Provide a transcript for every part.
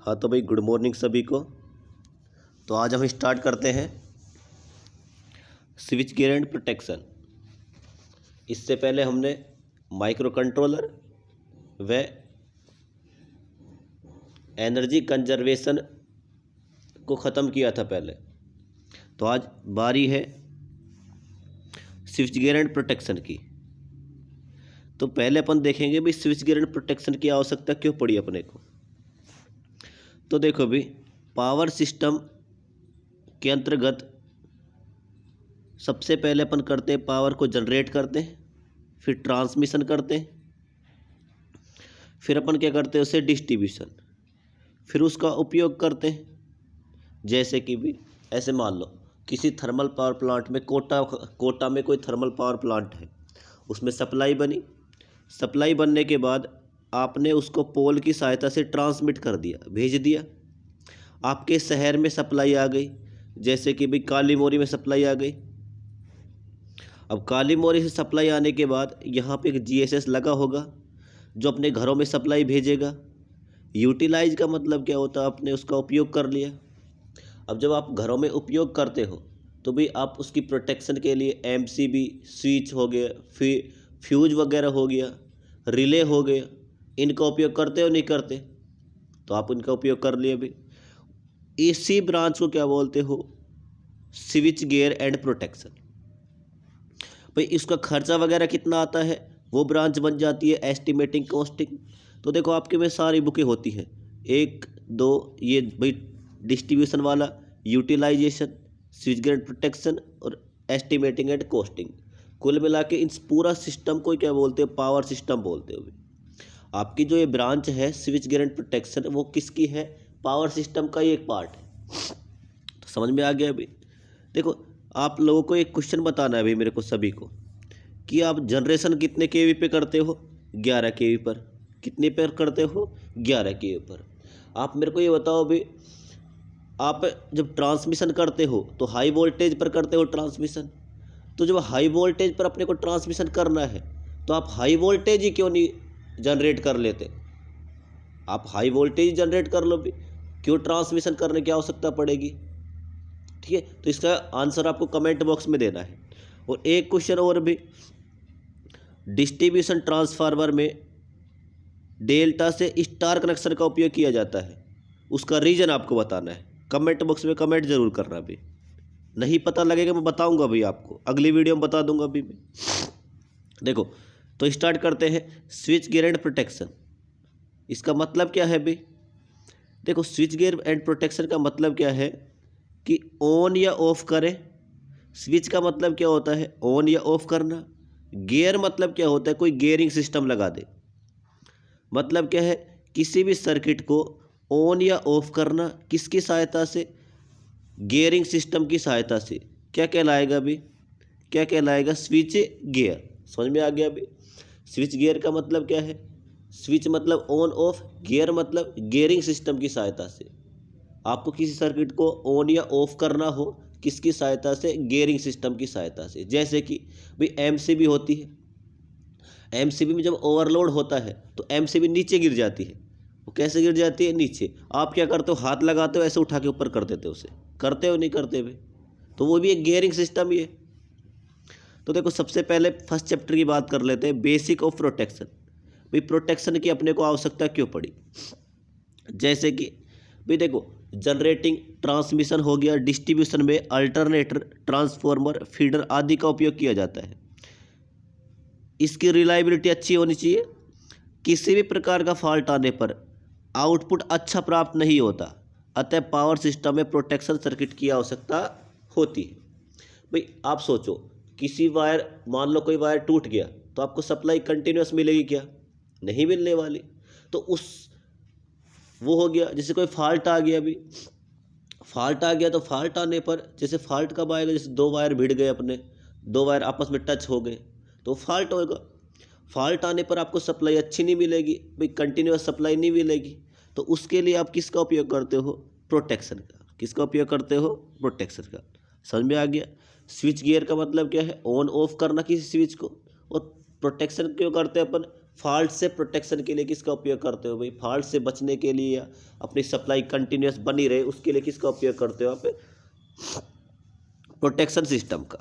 हाँ तो भाई गुड मॉर्निंग सभी को। तो आज हम स्टार्ट करते हैं स्विच गियर एंड प्रोटेक्शन। इससे पहले हमने माइक्रो कंट्रोलर व एनर्जी कंजर्वेशन को ख़त्म किया था पहले। तो आज बारी है स्विच गियर एंड प्रोटेक्शन की। तो पहले अपन देखेंगे भी स्विच गियर एंड प्रोटेक्शन की आवश्यकता क्यों पड़ी अपने को। तो देखो भी पावर सिस्टम के अंतर्गत सबसे पहले अपन करते हैं पावर को जनरेट करते हैं, फिर ट्रांसमिशन करते हैं, फिर अपन क्या करते हैं उसे डिस्ट्रीब्यूशन, फिर उसका उपयोग करते हैं। जैसे कि भी ऐसे मान लो किसी थर्मल पावर प्लांट में कोटा में कोई थर्मल पावर प्लांट है, उसमें सप्लाई बनी। सप्लाई बनने के बाद आपने उसको पोल की सहायता से ट्रांसमिट कर दिया, भेज दिया। आपके शहर में सप्लाई आ गई, जैसे कि भाई काली मोरी में सप्लाई आ गई। अब काली मोरी से सप्लाई आने के बाद यहाँ पे एक जीएसएस लगा होगा जो अपने घरों में सप्लाई भेजेगा। यूटिलाइज का मतलब क्या होता है, आपने उसका उपयोग कर लिया। अब जब आप घरों में उपयोग करते हो तो भी आप उसकी प्रोटेक्शन के लिए एमसीबी स्विच हो गया, फ्यूज वगैरह हो गया, रिले हो गया, इनका उपयोग करते हो नहीं करते? तो आप इनका उपयोग कर लिए। भी इसी ब्रांच को क्या बोलते हो, स्विच गियर एंड प्रोटेक्शन। भाई इसका खर्चा वगैरह कितना आता है वो ब्रांच बन जाती है एस्टिमेटिंग कॉस्टिंग। तो देखो आपके में सारी बुकें होती हैं, 1 2 ये भाई डिस्ट्रीब्यूशन वाला, utilization, switch gear and protection और एस्टिमेटिंग एंड कॉस्टिंग। कुल मिला के इन पूरा सिस्टम को क्या बोलते हैं, पावर सिस्टम बोलते हो। आपकी जो ये ब्रांच है स्विच गियर एंड प्रोटेक्शन वो किसकी है, पावर सिस्टम का ही एक पार्ट है। तो समझ में आ गया। अभी देखो आप लोगों को एक क्वेश्चन बताना है अभी मेरे को सभी को कि आप जनरेशन कितने केवी पे करते हो, 11 केवी पर। कितने पर करते हो, 11 केवी पर। आप मेरे को ये बताओ भी आप जब ट्रांसमिशन करते हो तो हाई वोल्टेज पर करते हो ट्रांसमिशन। तो जब हाई वोल्टेज पर अपने को ट्रांसमिशन करना है तो आप हाई वोल्टेज ही क्यों नहीं जनरेट कर लेते? आप हाई वोल्टेज जनरेट कर लो भी, क्यों ट्रांसमिशन करने की आवश्यकता पड़ेगी? ठीक है, तो इसका आंसर आपको कमेंट बॉक्स में देना है। और एक क्वेश्चन और भी, डिस्ट्रीब्यूशन ट्रांसफार्मर में डेल्टा से स्टार कनेक्शन का उपयोग किया जाता है, उसका रीजन आपको बताना है। कमेंट बॉक्स में कमेंट जरूर करना। भी नहीं पता लगेगा मैं बताऊंगा भाई आपको, अगली वीडियो में बता दूंगा अभी मैं। देखो तो स्टार्ट करते हैं स्विच गियर एंड प्रोटेक्शन। इसका मतलब क्या है भाई? देखो स्विच गियर एंड प्रोटेक्शन का मतलब क्या है कि ऑन या ऑफ करें। स्विच का मतलब क्या होता है, ऑन या ऑफ करना। गियर मतलब क्या होता है, कोई गियरिंग सिस्टम लगा दे। मतलब क्या है, किसी भी सर्किट को ऑन या ऑफ करना, किसकी सहायता से, गियरिंग सिस्टम की सहायता से। क्या कहलाएगा भी, क्या कहलाएगा, स्विच गियर। समझ में आ गया भी? स्विच गियर का मतलब क्या है, स्विच मतलब ऑन ऑफ, गियर मतलब गियरिंग सिस्टम की सहायता से। आपको किसी सर्किट को ऑन या ऑफ करना हो, किसकी सहायता से, गियरिंग सिस्टम की सहायता से। जैसे कि भाई एमसीबी होती है, एमसीबी में जब ओवरलोड होता है तो एमसीबी नीचे गिर जाती है। वो कैसे गिर जाती है, नीचे। आप क्या करते हो, हाथ लगाते हो ऐसे उठा के ऊपर कर देते हो उसे, करते हो नहीं करते हुए? तो वो भी एक गियरिंग सिस्टम ही है। तो देखो सबसे पहले फर्स्ट चैप्टर की बात कर लेते हैं, बेसिक ऑफ प्रोटेक्शन। भाई प्रोटेक्शन की अपने को आवश्यकता क्यों पड़ी? जैसे कि भाई देखो जनरेटिंग, ट्रांसमिशन हो गया, डिस्ट्रीब्यूशन में अल्टरनेटर, ट्रांसफार्मर, फीडर आदि का उपयोग किया जाता है। इसकी रिलायबिलिटी अच्छी होनी चाहिए। किसी भी प्रकार का फॉल्ट आने पर आउटपुट अच्छा प्राप्त नहीं होता, अतः पावर सिस्टम में प्रोटेक्शन सर्किट की आवश्यकता होती है। भाई आप सोचो, किसी वायर, मान लो कोई वायर टूट गया तो आपको सप्लाई कंटिन्यूस मिलेगी क्या? नहीं मिलने वाली। तो उस वो हो गया, जैसे कोई फॉल्ट आ गया। अभी फॉल्ट आ गया तो फॉल्ट आने पर, जैसे फॉल्ट कब आएगा, जैसे 2 वायर भिड़ गए, अपने 2 वायर आपस में टच हो गए तो फॉल्ट होएगा। फॉल्ट आने पर आपको सप्लाई अच्छी नहीं मिलेगी, भाई कंटिन्यूस सप्लाई नहीं मिलेगी। तो उसके लिए आप किसका उपयोग करते हो, प्रोटेक्शन का। किसका उपयोग करते हो, प्रोटेक्शन का। समझ में आ गया? स्विच गियर का मतलब क्या है, ऑन ऑफ करना किसी स्विच को। और प्रोटेक्शन क्यों करते हैं अपन, फॉल्ट से प्रोटेक्शन के लिए किसका उपयोग करते हो भाई? फॉल्ट से बचने के लिए या अपनी सप्लाई कंटिन्यूस बनी रहे उसके लिए किसका उपयोग करते हो आप? प्रोटेक्शन सिस्टम का।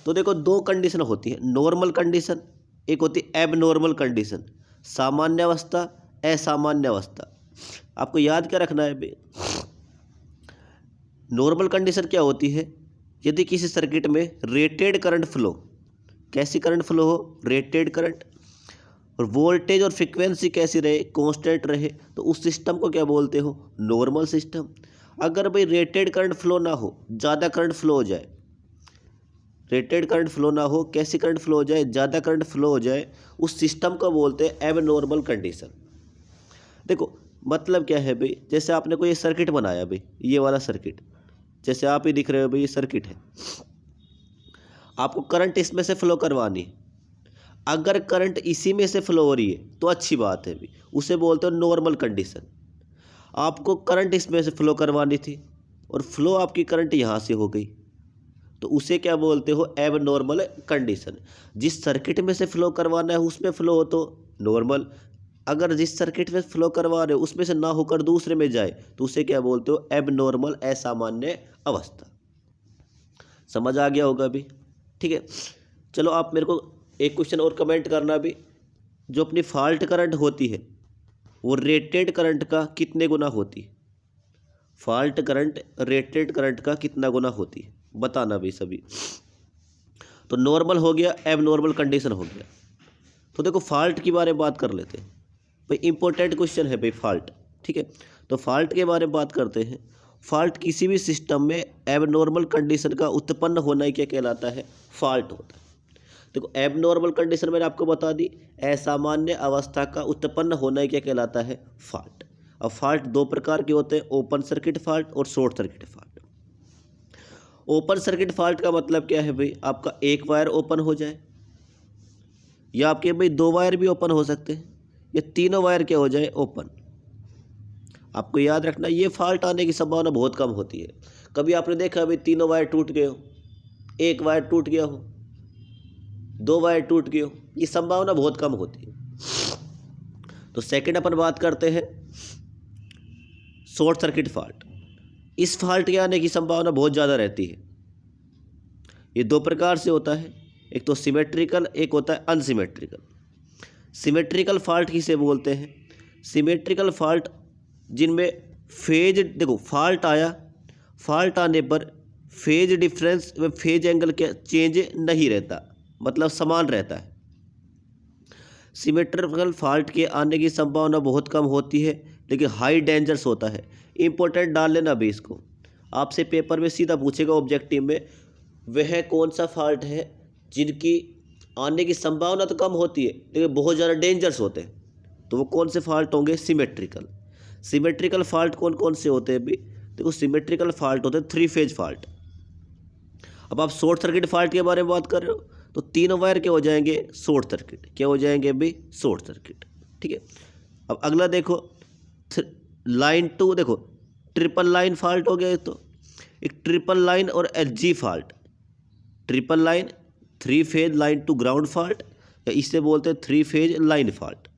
तो देखो दो कंडीशन होती है, नॉर्मल कंडीशन, एक होती है एबनॉर्मल कंडीशन, सामान्य अवस्था, असामान्य अवस्था। आपको याद क्या रखना है भाई? नॉर्मल कंडीशन क्या होती है? यदि किसी सर्किट में रेटेड करंट फ्लो, कैसी करंट फ्लो हो? रेटेड करंट, और वोल्टेज और फ्रीक्वेंसी कैसी रहे? कांस्टेंट रहे, तो उस सिस्टम को क्या बोलते हो? Normal system. अगर भाई रेटेड करंट फ्लो ना हो, ज़्यादा करंट फ्लो हो जाए, रेटेड करंट फ्लो ना हो, कैसी करंट फ्लो हो जाए? ज़्यादा करंट फ्लो हो जाए, उस सिस्टम को बोलते हैं एबनॉर्मल कंडीशन। देखो मतलब क्या है भाई? जैसे आपने कोई सर्किट बनाया भाई, ये वाला सर्किट जैसे आप ही दिख रहे हो भाई, ये सर्किट है, आपको करंट इसमें से फ्लो करवानी है। अगर करंट इसी में से फ्लो हो रही है तो अच्छी बात है भाई, उसे बोलते हो नॉर्मल कंडीशन। आपको करंट इसमें से फ्लो करवानी थी और फ्लो आपकी करंट यहाँ से हो गई, तो उसे क्या बोलते हो? Abnormal condition. जिस सर्किट में से फ्लो करवाना है उसमें फ्लो हो तो नॉर्मल, अगर जिस सर्किट में फ्लो करवा रहे हो उसमें से ना होकर दूसरे में जाए तो उसे क्या बोलते हो? एबनॉर्मल, असामान्य अवस्था। समझ आ गया होगा अभी? ठीक है, चलो आप मेरे को एक क्वेश्चन और कमेंट करना भी। जो अपनी फॉल्ट करंट होती है वो रेटेड करंट का कितने गुना होती है? फॉल्ट करंट रेटेड करंट का कितना गुना होती है, बताना भी सभी। तो नॉर्मल हो गया, एबनॉर्मल कंडीशन हो गया। तो देखो फॉल्ट के बारे में बात कर लेते हैं भाई, इंपॉर्टेंट क्वेश्चन है भाई फॉल्ट। ठीक है, तो फॉल्ट के बारे में बात करते हैं। फॉल्ट किसी भी सिस्टम में एबनॉर्मल कंडीशन का उत्पन्न होना ही क्या कहलाता है? फॉल्ट होता है। देखो एबनॉर्मल कंडीशन मैंने आपको बता दी, असामान्य अवस्था का उत्पन्न होना ही क्या कहलाता है? फॉल्ट। अब फॉल्ट दो प्रकार के होते हैं, ओपन सर्किट फॉल्ट और short circuit fault. Open circuit fault का मतलब क्या है भाई? आपका एक वायर ओपन हो जाए, या आपके भाई दो वायर भी ओपन हो सकते हैं, या तीनों वायर क्या हो जाए? ओपन। आपको याद रखना ये फॉल्ट आने की संभावना बहुत कम होती है। कभी आपने देखा भाई तीनों वायर टूट गए हो, एक वायर टूट गया हो, दो वायर टूट गए हो, ये संभावना बहुत कम होती है। तो सेकंड अपन बात करते हैं शॉर्ट सर्किट फॉल्ट। इस फॉल्ट के आने की संभावना बहुत ज़्यादा रहती है। ये दो प्रकार से होता है, एक तो सिमेट्रिकल, एक होता है अनसिमेट्रिकल। सिमेट्रिकल फॉल्ट किसे बोलते हैं? सिमेट्रिकल फॉल्ट जिनमें फेज, देखो फॉल्ट आया, फॉल्ट आने पर फेज डिफरेंस व फेज एंगल के चेंज नहीं रहता, मतलब समान रहता है। सिमेट्रिकल फॉल्ट के आने की संभावना बहुत कम होती है, लेकिन हाई डेंजरस होता है। इंपॉर्टेंट डाल लेना भी इसको, आपसे पेपर में सीधा पूछेगा ऑब्जेक्टिव में, वह कौन सा फॉल्ट है जिनकी आने की संभावना तो कम होती है लेकिन बहुत ज़्यादा डेंजरस होते हैं, तो वो कौन से फॉल्ट होंगे? सिमेट्रिकल। सिमेट्रिकल फॉल्ट कौन कौन से होते हैं भी? देखो सिमेट्रिकल फॉल्ट होते हैं थ्री फेज फॉल्ट। अब आप शॉर्ट सर्किट फॉल्ट के बारे में बात कर रहे हो तो तीनों वायर क्या हो जाएंगे? Short circuit. क्या हो जाएंगे अभी? Short circuit. ठीक है, अब अगला देखो लाइन टू, देखो ट्रिपल लाइन फॉल्ट हो गया। तो एक ट्रिपल लाइन और LG fault, triple line three phase line to ground fault, या इससे बोलते हैं थ्री फेज लाइन फॉल्ट।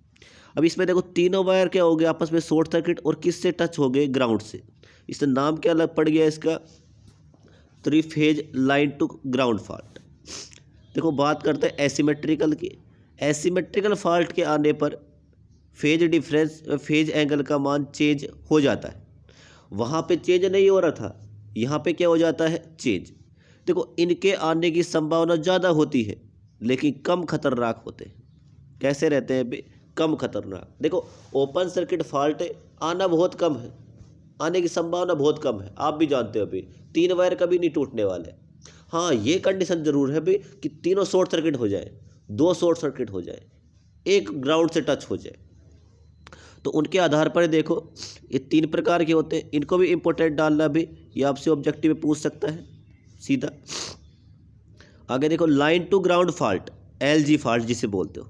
अब इसमें देखो तीनों वायर क्या हो गए आपस में? शॉर्ट सर्किट, और किससे टच हो गए? ग्राउंड से। इससे नाम क्या अलग पड़ गया इसका? Three phase line to ground fault. देखो बात करते हैं एसिमेट्रिकल की। एसिमेट्रिकल फॉल्ट के आने पर फेज डिफरेंस, फेज एंगल का मान चेंज हो जाता है। वहाँ पे चेंज नहीं हो रहा था, यहाँ पे क्या हो जाता है? चेंज। देखो इनके आने की संभावना ज़्यादा होती है लेकिन कम खतरनाक होते हैं। कैसे रहते हैं? कम खतरनाक। देखो ओपन सर्किट फॉल्ट आना बहुत कम है, आने की संभावना बहुत कम है, आप भी जानते हो अभी तीन वायर कभी नहीं टूटने वाले। हाँ ये कंडीशन ज़रूर है भाई कि तीनों शॉर्ट सर्किट हो जाए, दो शॉर्ट सर्किट हो जाए, एक ग्राउंड से टच हो जाए। तो उनके आधार पर देखो ये तीन प्रकार के होते हैं, इनको भी इंपॉर्टेंट डालना भी, ये आपसे ऑब्जेक्टिव में पूछ सकता है सीधा। आगे देखो line to ground fault, LG fault जिसे बोलते हो,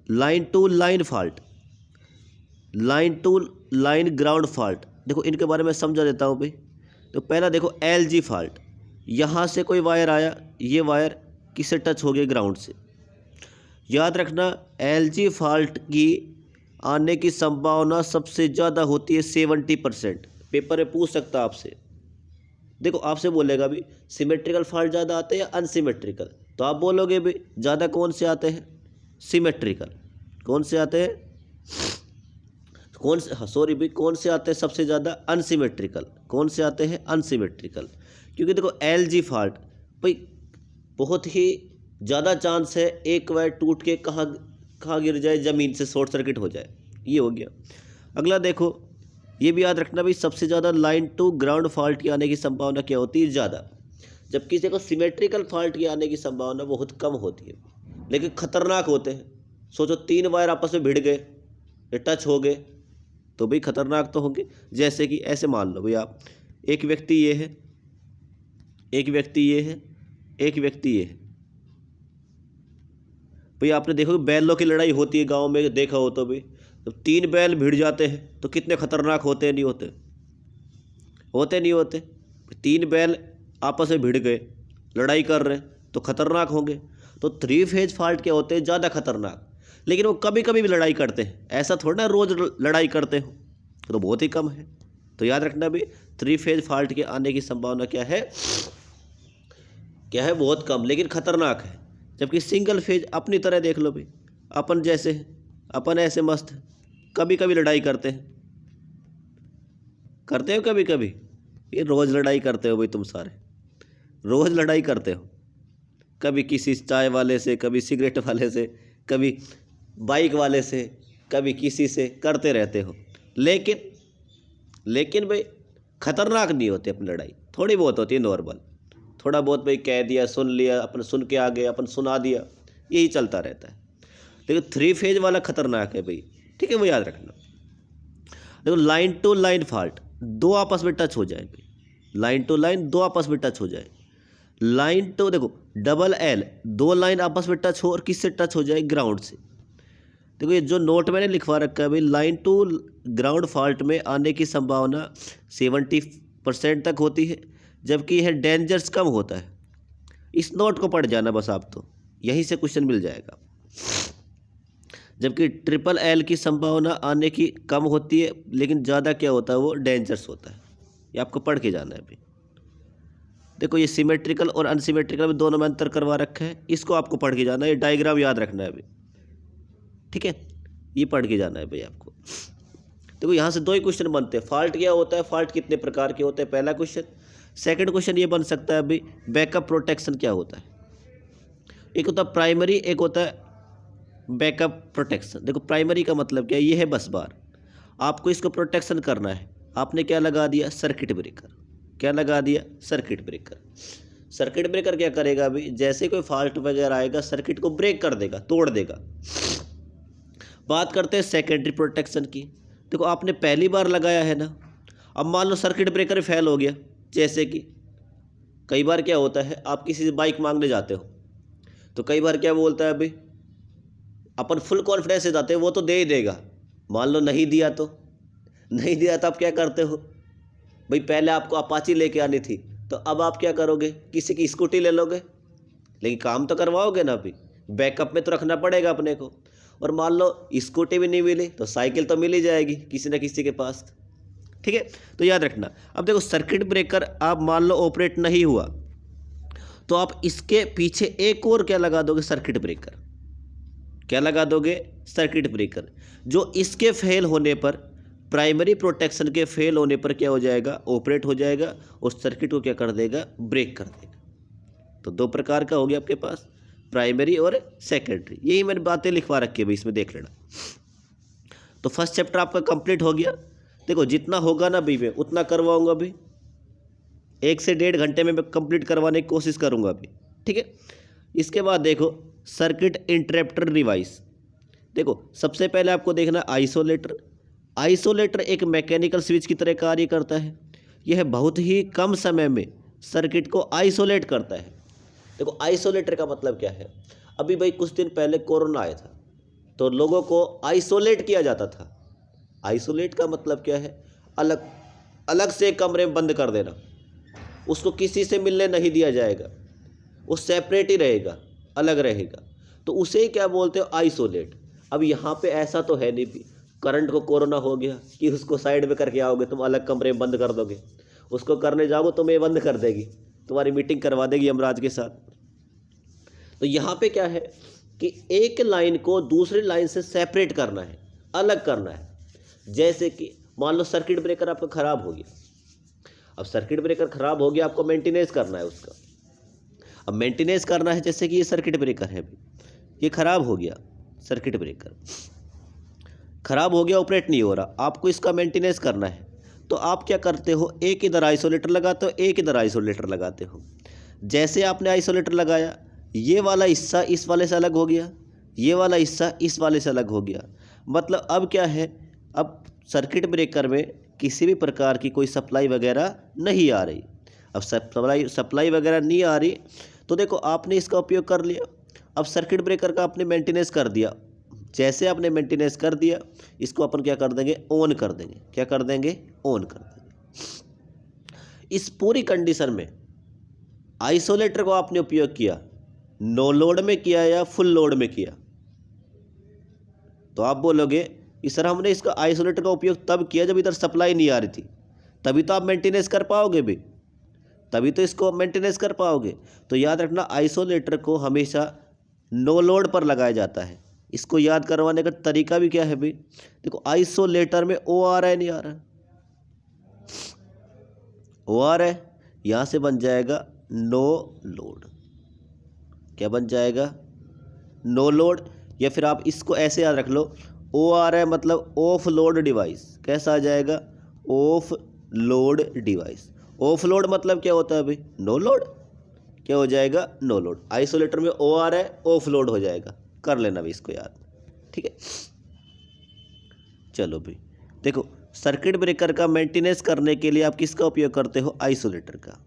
line to line fault, line to line ground fault. देखो इनके बारे में समझा देता हूँ भाई। तो पहला देखो एलजी फॉल्ट, यहाँ से कोई वायर आया, ये वायर किससे टच हो गया? ग्राउंड से। याद रखना, एलजी फॉल्ट की आने की संभावना सबसे ज़्यादा होती है 70%। पेपर में पूछ सकता आपसे, देखो आपसे बोलेगा भी सिमेट्रिकल फॉल्ट ज़्यादा आते हैं या अनसिमेट्रिकल, तो आप बोलोगे भी ज़्यादा कौन से आते हैं, सिमेट्रिकल। कौन से आते हैं, कौन से आते हैं सबसे ज़्यादा, अनसिमेट्रिकल। कौन से आते हैं, अनसिमेट्रिकल। क्योंकि देखो एलजी फॉल्ट भाई बहुत ही ज़्यादा चांस है एक वायर टूट के कहाँ गिर जाए, ज़मीन से शॉर्ट सर्किट हो जाए। ये हो गया। अगला देखो, ये भी याद रखना भाई सबसे ज़्यादा लाइन टू ग्राउंड फॉल्ट की आने की संभावना क्या होती है, ज़्यादा। जबकि देखो सिमेट्रिकल फॉल्ट की आने की संभावना बहुत कम होती है, लेकिन खतरनाक होते हैं। सोचो 3 वायर आपस में भिड़ गए, टच हो गए, तो भाई खतरनाक तो होंगे। जैसे कि ऐसे मान लो भाई आप, एक व्यक्ति ये है, एक व्यक्ति ये है, एक व्यक्ति ये है। भाई आपने देखो बैलों की लड़ाई होती है गांव में, देखा हो तो भाई, जब 3 बैल भिड़ जाते हैं तो कितने खतरनाक होते हैं, नहीं होते, होते नहीं होते। 3 बैल आपस में भिड़ गए, लड़ाई कर रहे हैं, तो खतरनाक होंगे। तो 3 फेज फॉल्ट क्या होते हैं, ज़्यादा खतरनाक। लेकिन वो कभी कभी भी लड़ाई करते हैं, ऐसा थोड़ा ना रोज़ लड़ाई करते हो, तो बहुत ही कम है। तो याद रखना भी 3 फेज फॉल्ट के आने की संभावना क्या है, बहुत कम, लेकिन खतरनाक है। जबकि सिंगल फेज अपनी तरह देख लो भाई, अपन जैसे हैं, अपन ऐसे मस्त हैं, कभी कभी लड़ाई करते हैं, करते हो कभी कभी। ये रोज़ लड़ाई करते हो भाई, तुम सारे रोज़ लड़ाई करते हो, कभी किसी चाय वाले से, कभी सिगरेट वाले से, कभी बाइक वाले से, कभी किसी से, करते रहते हो। लेकिन भाई खतरनाक नहीं होती अपनी लड़ाई, थोड़ी बहुत होती है नॉर्मल, थोड़ा बहुत भाई कह दिया, सुन लिया, अपन सुन के आ गए, अपन सुना दिया, यही चलता रहता है। लेकिन 3 फेज वाला खतरनाक है भाई, ठीक है, वो याद रखना। देखो लाइन टू लाइन फॉल्ट, 2 आपस में टच हो जाए भाई, लाइन टू लाइन 2 आपस में टच हो जाए। लाइन टू देखो डबल एल, 2 लाइन आपस में टच हो, और किससे टच हो जाए, ग्राउंड से। देखो ये जो नोट मैंने लिखवा रखा है भाई, लाइन टू ग्राउंड फॉल्ट में आने की संभावना 70% तक होती है, जबकि यह डेंजर्स कम होता है। इस नोट को पढ़ जाना बस आप, तो यहीं से क्वेश्चन मिल जाएगा। जबकि ट्रिपल एल की संभावना आने की कम होती है, लेकिन ज़्यादा क्या होता है, वो डेंजर्स होता है। ये आपको पढ़ के जाना है अभी। देखो ये सिमेट्रिकल और अनसिमेट्रिकल में दोनों में अंतर करवा रखा है, इसको आपको पढ़ के जाना है। ये डायग्राम याद रखना है अभी, ठीक है, ये पढ़ के जाना है भाई आपको। देखो यहाँ से 2 ही क्वेश्चन बनते हैं। फॉल्ट क्या होता है, फॉल्ट कितने प्रकार के होते हैं, पहला क्वेश्चन। सेकंड क्वेश्चन ये बन सकता है अभी, बैकअप प्रोटेक्शन क्या होता है। एक होता है प्राइमरी, एक होता है बैकअप प्रोटेक्शन। देखो प्राइमरी का मतलब क्या है, ये है बस बार, आपको इसको प्रोटेक्शन करना है। आपने क्या लगा दिया, सर्किट ब्रेकर। क्या लगा दिया, सर्किट ब्रेकर। सर्किट ब्रेकर क्या करेगा अभी, जैसे कोई फॉल्ट वगैरह आएगा, सर्किट को ब्रेक कर देगा, तोड़ देगा। बात करते हैं सेकेंडरी प्रोटेक्शन की। देखो आपने पहली बार लगाया है ना, अब मान लो सर्किट ब्रेकर फेल हो गया। जैसे कि कई बार क्या होता है, आप किसी से बाइक मांगने जाते हो, तो कई बार क्या बोलता है अभी, अपन फुल कॉन्फिडेंस से जाते हैं, वो तो दे ही देगा। मान लो नहीं दिया तो आप क्या करते हो भाई, पहले आपको अपाची लेके आनी थी, तो अब आप क्या करोगे, किसी की स्कूटी ले लोगे, लेकिन काम तो करवाओगे ना अभी, बैकअप में तो रखना पड़ेगा अपने को। और मान लो स्कूटी भी नहीं मिली तो साइकिल तो मिल ही जाएगी किसी न किसी के पास, ठीक है। तो याद रखना, अब देखो सर्किट ब्रेकर आप मान लो ऑपरेट नहीं हुआ, तो आप इसके पीछे एक और क्या लगा दोगे, सर्किट ब्रेकर। क्या लगा दोगे, सर्किट ब्रेकर, जो इसके फेल होने पर, प्राइमरी प्रोटेक्शन के फेल होने पर क्या हो जाएगा, ऑपरेट हो जाएगा, और सर्किट को क्या कर देगा, ब्रेक कर देगा। तो 2 प्रकार का हो गया आपके पास, प्राइमरी और सेकेंडरी। यही मैंने बातें लिखवा रखी है भाई, इसमें देख लेना। तो फर्स्ट चैप्टर आपका कंप्लीट हो गया। देखो जितना होगा ना भाई मैं उतना करवाऊंगा अभी, 1 से 1.5 घंटे में मैं कंप्लीट करवाने की कोशिश करूंगा अभी, ठीक है। इसके बाद देखो सर्किट इंटरप्टर डिवाइस। देखो सबसे पहले आपको देखना आइसोलेटर। आइसोलेटर एक मैकेनिकल स्विच की तरह कार्य करता है। यह बहुत ही कम समय में सर्किट को आइसोलेट करता है। देखो आइसोलेटर का मतलब क्या है, अभी भाई कुछ दिन पहले कोरोना आया था, तो लोगों को आइसोलेट किया जाता था। आइसोलेट का मतलब क्या है, अलग अलग से कमरे में बंद कर देना, उसको किसी से मिलने नहीं दिया जाएगा, वो सेपरेट ही रहेगा, अलग रहेगा। तो उसे क्या बोलते हो, आइसोलेट। अब यहाँ पे ऐसा तो है नहीं भी करंट को कोरोना हो गया कि उसको साइड में करके आओगे, तुम अलग कमरे में बंद कर दोगे, उसको करने जाओगे तो मैं बंद कर देगी, तुम्हारी मीटिंग करवा देगी यमराज के साथ। तो यहाँ पे क्या है कि एक लाइन को दूसरी लाइन से सेपरेट करना है, अलग करना है। जैसे कि मान लो सर्किट ब्रेकर आपका ख़राब हो गया, अब सर्किट ब्रेकर ख़राब हो गया, आपको मेंटेनेंस करना है उसका। अब मेंटेनेंस करना है, जैसे कि ये सर्किट ब्रेकर है, ये ख़राब हो गया, सर्किट ब्रेकर ख़राब हो गया, ऑपरेट नहीं हो रहा, आपको इसका मेंटेनेंस करना है। तो आप क्या करते हो, एक इधर आइसोलेटर लगाते हो, एक इधर आइसोलेटर लगाते हो। जैसे आपने आइसोलेटर लगाया, ये वाला हिस्सा इस वाले से अलग हो गया, ये वाला हिस्सा इस वाले से अलग हो गया। मतलब अब क्या है, अब सर्किट ब्रेकर में किसी भी प्रकार की कोई सप्लाई वगैरह नहीं आ रही। अब सप्लाई वगैरह नहीं आ रही, तो देखो आपने इसका उपयोग कर लिया। अब सर्किट ब्रेकर का आपने मेंटेनेंस कर दिया। जैसे आपने मेंटेनेंस कर दिया, इसको अपन क्या कर देंगे, ऑन कर देंगे। क्या कर देंगे, ऑन कर देंगे। इस पूरी कंडीशन में आइसोलेटर को आपने उपयोग किया, नो लोड में किया या फुल लोड में किया, तो आप बोलोगे कि सर हमने इसका आइसोलेटर का उपयोग तब किया जब इधर सप्लाई नहीं आ रही थी, तभी तो आप मेंटेनेंस कर पाओगे भी, तभी तो इसको मेंटेनेंस कर पाओगे। तो याद रखना, आइसोलेटर को हमेशा नो लोड पर लगाया जाता है। इसको याद करवाने का तरीका भी क्या है भाई, देखो आइसोलेटर में ओ आ रहा है, नहीं आ रहा, ओ आ रहा है, यहाँ से बन जाएगा नो लोड। क्या बन जाएगा, नो लोड। या फिर आप इसको ऐसे याद रख लो, ओ आ रहा है मतलब ऑफ लोड डिवाइस। कैसा आ जाएगा, of load device. Of load मतलब क्या होता है भाई, नो लोड। क्या हो जाएगा, नो लोड। आइसोलेटर में ओ आ रहा है, ऑफ लोड हो जाएगा, कर लेना भाई इसको याद, ठीक है। चलो भाई देखो, सर्किट ब्रेकर का मेंटेनेंस करने के लिए आप किसका उपयोग करते हो, आइसोलेटर का।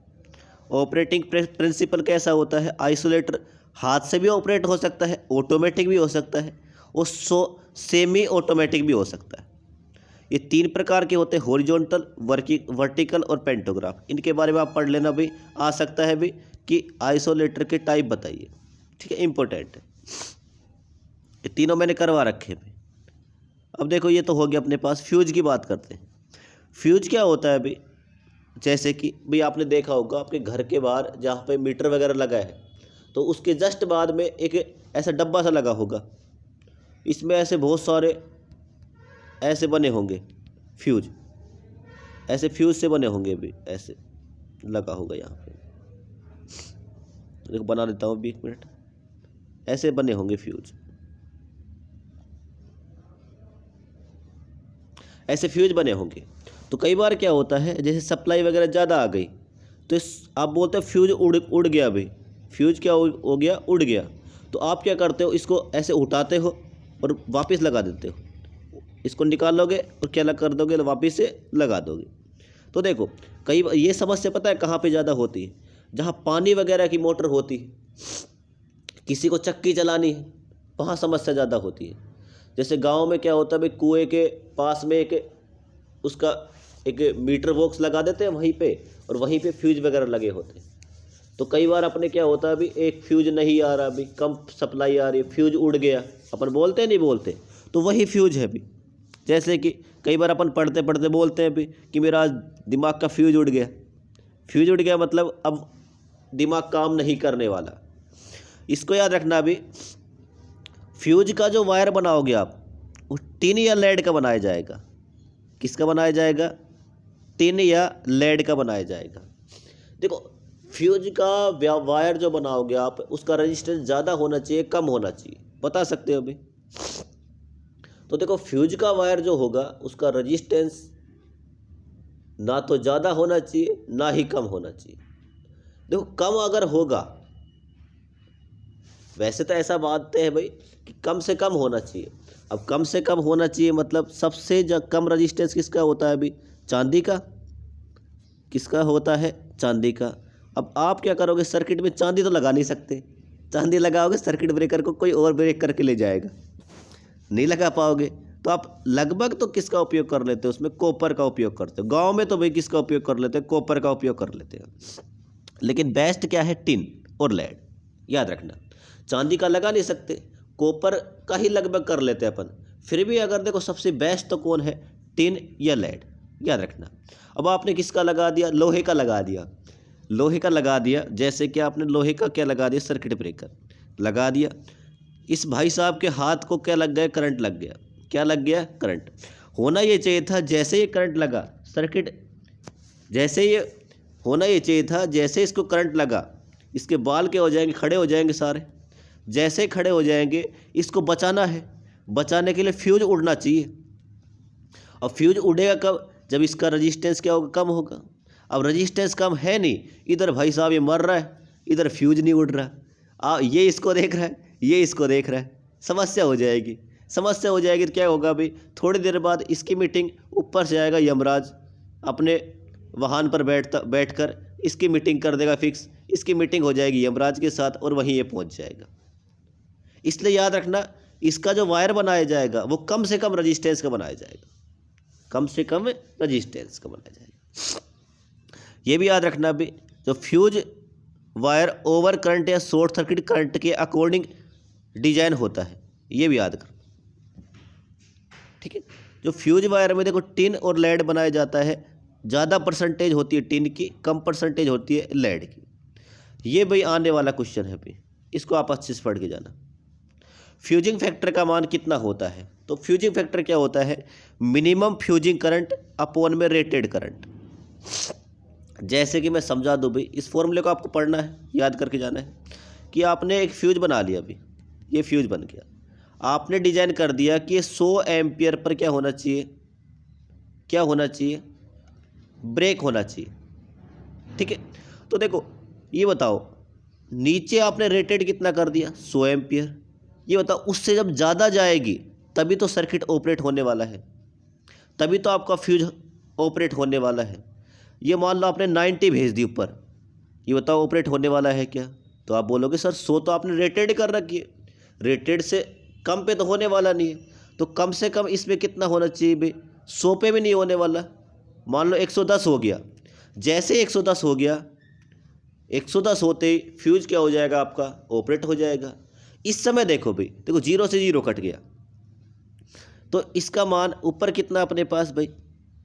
ऑपरेटिंग प्रिंसिपल कैसा होता है, आइसोलेटर हाथ से भी ऑपरेट हो सकता है, ऑटोमेटिक भी हो सकता है, और सेमी ऑटोमेटिक भी हो सकता है। ये 3 प्रकार के होते हैं, हॉरिजॉन्टल, वर्टिकल और पेंटोग्राफ। इनके बारे में आप पढ़ लेना भी, आ सकता है भी कि आइसोलेटर के टाइप बताइए, ठीक है, इंपॉर्टेंट है। ये तीनों मैंने करवा रखे हैं। अब देखो ये तो हो गया अपने पास। फ्यूज की बात करते हैं। फ्यूज क्या होता है भाई, जैसे कि भाई आपने देखा होगा आपके घर के बाहर जहाँ पे मीटर वगैरह लगा है, तो उसके जस्ट बाद में एक ऐसा डब्बा सा लगा होगा, इसमें ऐसे बहुत सारे ऐसे बने होंगे फ्यूज, ऐसे फ्यूज से बने होंगे भी, ऐसे लगा होगा यहाँ पे, देखो बना देता हूँ अभी 1 मिनट। ऐसे बने होंगे फ्यूज, ऐसे फ्यूज बने होंगे। तो कई बार क्या होता है, जैसे सप्लाई वगैरह ज़्यादा आ गई, तो आप बोलते हो फ्यूज उड़ गया भाई, फ्यूज क्या हो गया, उड़ गया। तो आप क्या करते हो, इसको ऐसे उठाते हो और वापस लगा देते हो, इसको निकालोगे और क्या कर दोगे, वापस से लगा दोगे। तो देखो कई बार ये समस्या पता है कहाँ पे ज़्यादा होती है, जहाँ पानी वगैरह की मोटर होती है, किसी को चक्की चलानी है, वहाँ समस्या ज़्यादा होती है। जैसे गांव में क्या होता है भाई, कुएं के पास में उसका एक मीटर बॉक्स लगा देते हैं वहीं पे, और वहीं पे फ्यूज वगैरह लगे होते हैं। तो कई बार अपने क्या होता है अभी, एक फ्यूज नहीं आ रहा, अभी कम सप्लाई आ रही है, फ्यूज उड़ गया, अपन बोलते नहीं बोलते, तो वही फ्यूज है अभी। जैसे कि कई बार अपन पढ़ते पढ़ते बोलते हैं अभी कि मेरा दिमाग का फ्यूज उड़ गया। फ्यूज उड़ गया मतलब अब दिमाग काम नहीं करने वाला। इसको याद रखना, अभी फ्यूज का जो वायर बनाओगे आप, वो टिन या लेड का बनाया जाएगा। किसका बनाया जाएगा, टिन या लेड का बनाया जाएगा। देखो फ्यूज का वायर जो बनाओगे आप, उसका रेजिस्टेंस ज़्यादा होना चाहिए, कम होना चाहिए, बता सकते हो अभी। तो देखो फ्यूज का वायर जो होगा उसका रेजिस्टेंस ना तो ज़्यादा होना चाहिए ना ही कम होना चाहिए। देखो कम अगर होगा, वैसे तो ऐसा मानते हैं भाई कि कम से कम होना चाहिए। अब कम से कम होना चाहिए मतलब सबसे कम रेजिस्टेंस किसका होता है अभी, चांदी का। किसका होता है, चांदी का। अब आप क्या करोगे, सर्किट में चांदी तो लगा नहीं सकते, चांदी लगाओगे सर्किट ब्रेकर को कोई और ब्रेक करके ले जाएगा, नहीं लगा पाओगे। तो आप लगभग तो किसका उपयोग कर लेते हो, उसमें कॉपर का उपयोग करते हो। गांव में तो भाई किसका उपयोग कर लेते हैं, कॉपर का उपयोग कर लेते हैं। लेकिन बेस्ट क्या है, टिन और लेड, याद रखना। चांदी का लगा नहीं सकते, कॉपर का ही लगभग कर लेते हैं अपन। फिर भी अगर देखो सबसे बेस्ट तो कौन है, टिन या लेड, याद रखना। अब आपने किसका लगा दिया, लोहे का लगा दिया, लोहे का लगा दिया, जैसे कि आपने लोहे का क्या लगा दिया, सर्किट ब्रेकर लगा दिया। इस भाई साहब के हाथ को क्या लग गया, करंट लग गया। क्या लग गया, करंट। होना ये चाहिए था जैसे ये करंट लगा, सर्किट जैसे ये होना ये चाहिए था, जैसे इसको करंट लगा इसके बाल क्या हो जाएंगे, खड़े हो जाएंगे सारे। जैसे खड़े हो जाएंगे इसको बचाना है, बचाने के लिए फ्यूज उड़ना चाहिए। और फ्यूज उड़ेगा कब, जब इसका रजिस्टेंस क्या होगा, कम होगा। अब रजिस्टेंस कम है नहीं, इधर भाई साहब ये मर रहा है, इधर फ्यूज नहीं उड़ रहा। ये इसको देख रहा है, ये इसको देख रहा है, समस्या हो जाएगी। समस्या हो जाएगी तो क्या होगा भाई, थोड़ी देर बाद इसकी मीटिंग ऊपर से आएगा यमराज, अपने वाहन पर बैठकर इसकी मीटिंग कर देगा फिक्स। इसकी मीटिंग हो जाएगी यमराज के साथ और वहीं ये पहुंच जाएगा। इसलिए याद रखना, इसका जो वायर बनाया जाएगा वो कम से कम रजिस्टेंस का बनाया जाएगा, कम से कम रजिस्टेंस का बनाया जाएगा। ये भी याद रखना भी, जो फ्यूज वायर ओवर करंट या शॉर्ट सर्किट करंट के अकॉर्डिंग डिजाइन होता है, ये भी याद कर, ठीक है। जो फ्यूज वायर में देखो टिन और लेड बनाया जाता है, ज़्यादा परसेंटेज होती है टिन की, कम परसेंटेज होती है लेड की। ये भाई आने वाला क्वेश्चन है भाई, इसको आप अच्छे से पढ़ के जाना। फ्यूजिंग फैक्टर का मान कितना होता है, तो फ्यूजिंग फैक्टर क्या होता है, मिनिमम फ्यूजिंग करंट अपॉन में रेटेड करंट। जैसे कि मैं समझा दूँ भाई, इस फॉर्मूले को आपको पढ़ना है, याद करके जाना है कि आपने एक फ्यूज बना लिया अभी, ये फ्यूज बन गया, आपने डिजाइन कर दिया कि ये 100 एम्पियर पर क्या होना चाहिए, क्या होना चाहिए, ब्रेक होना चाहिए, ठीक है। तो देखो ये बताओ, नीचे आपने रेटेड कितना कर दिया, 100 एम्पियर। ये बताओ उससे जब ज़्यादा जाएगी तभी तो सर्किट ऑपरेट होने वाला है, तभी तो आपका फ्यूज ऑपरेट होने वाला है। ये मान लो आपने 90 भेज दी ऊपर, ये बताओ ऑपरेट होने वाला है क्या, तो आप बोलोगे सर 100 तो आपने रेटेड कर रखी है, रेटेड से कम पे तो होने वाला नहीं है, तो कम से कम इसमें कितना होना चाहिए भाई, 100 पे भी नहीं होने वाला। मान लो 110 हो गया, जैसे 110 हो गया, 110 होते ही फ्यूज क्या हो जाएगा आपका, ऑपरेट हो जाएगा। इस समय देखो भाई, देखो 0 से 0 कट गया, तो इसका मान ऊपर कितना अपने पास भाई,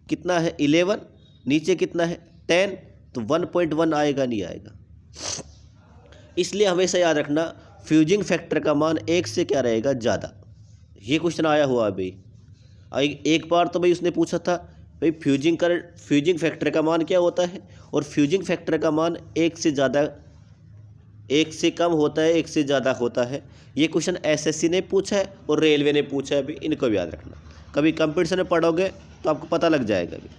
कितना है 11, नीचे कितना है 10, तो 1.1 आएगा, नहीं आएगा। इसलिए हमेशा याद रखना, फ्यूजिंग फैक्टर का मान 1 से क्या रहेगा, ज़्यादा। ये क्वेश्चन आया हुआ भाई, एक बार तो भाई उसने पूछा था भाई फ्यूजिंग फैक्टर का मान क्या होता है, और फ्यूजिंग फैक्टर का मान 1 से ज़्यादा, 1 से कम होता है, 1 से ज़्यादा होता है। ये क्वेश्चन एसएससी ने पूछा है और रेलवे ने पूछा है भी, इनको भी याद रखना। कभी कंपटीशन में पढ़ोगे तो आपको पता लग जाएगा भी,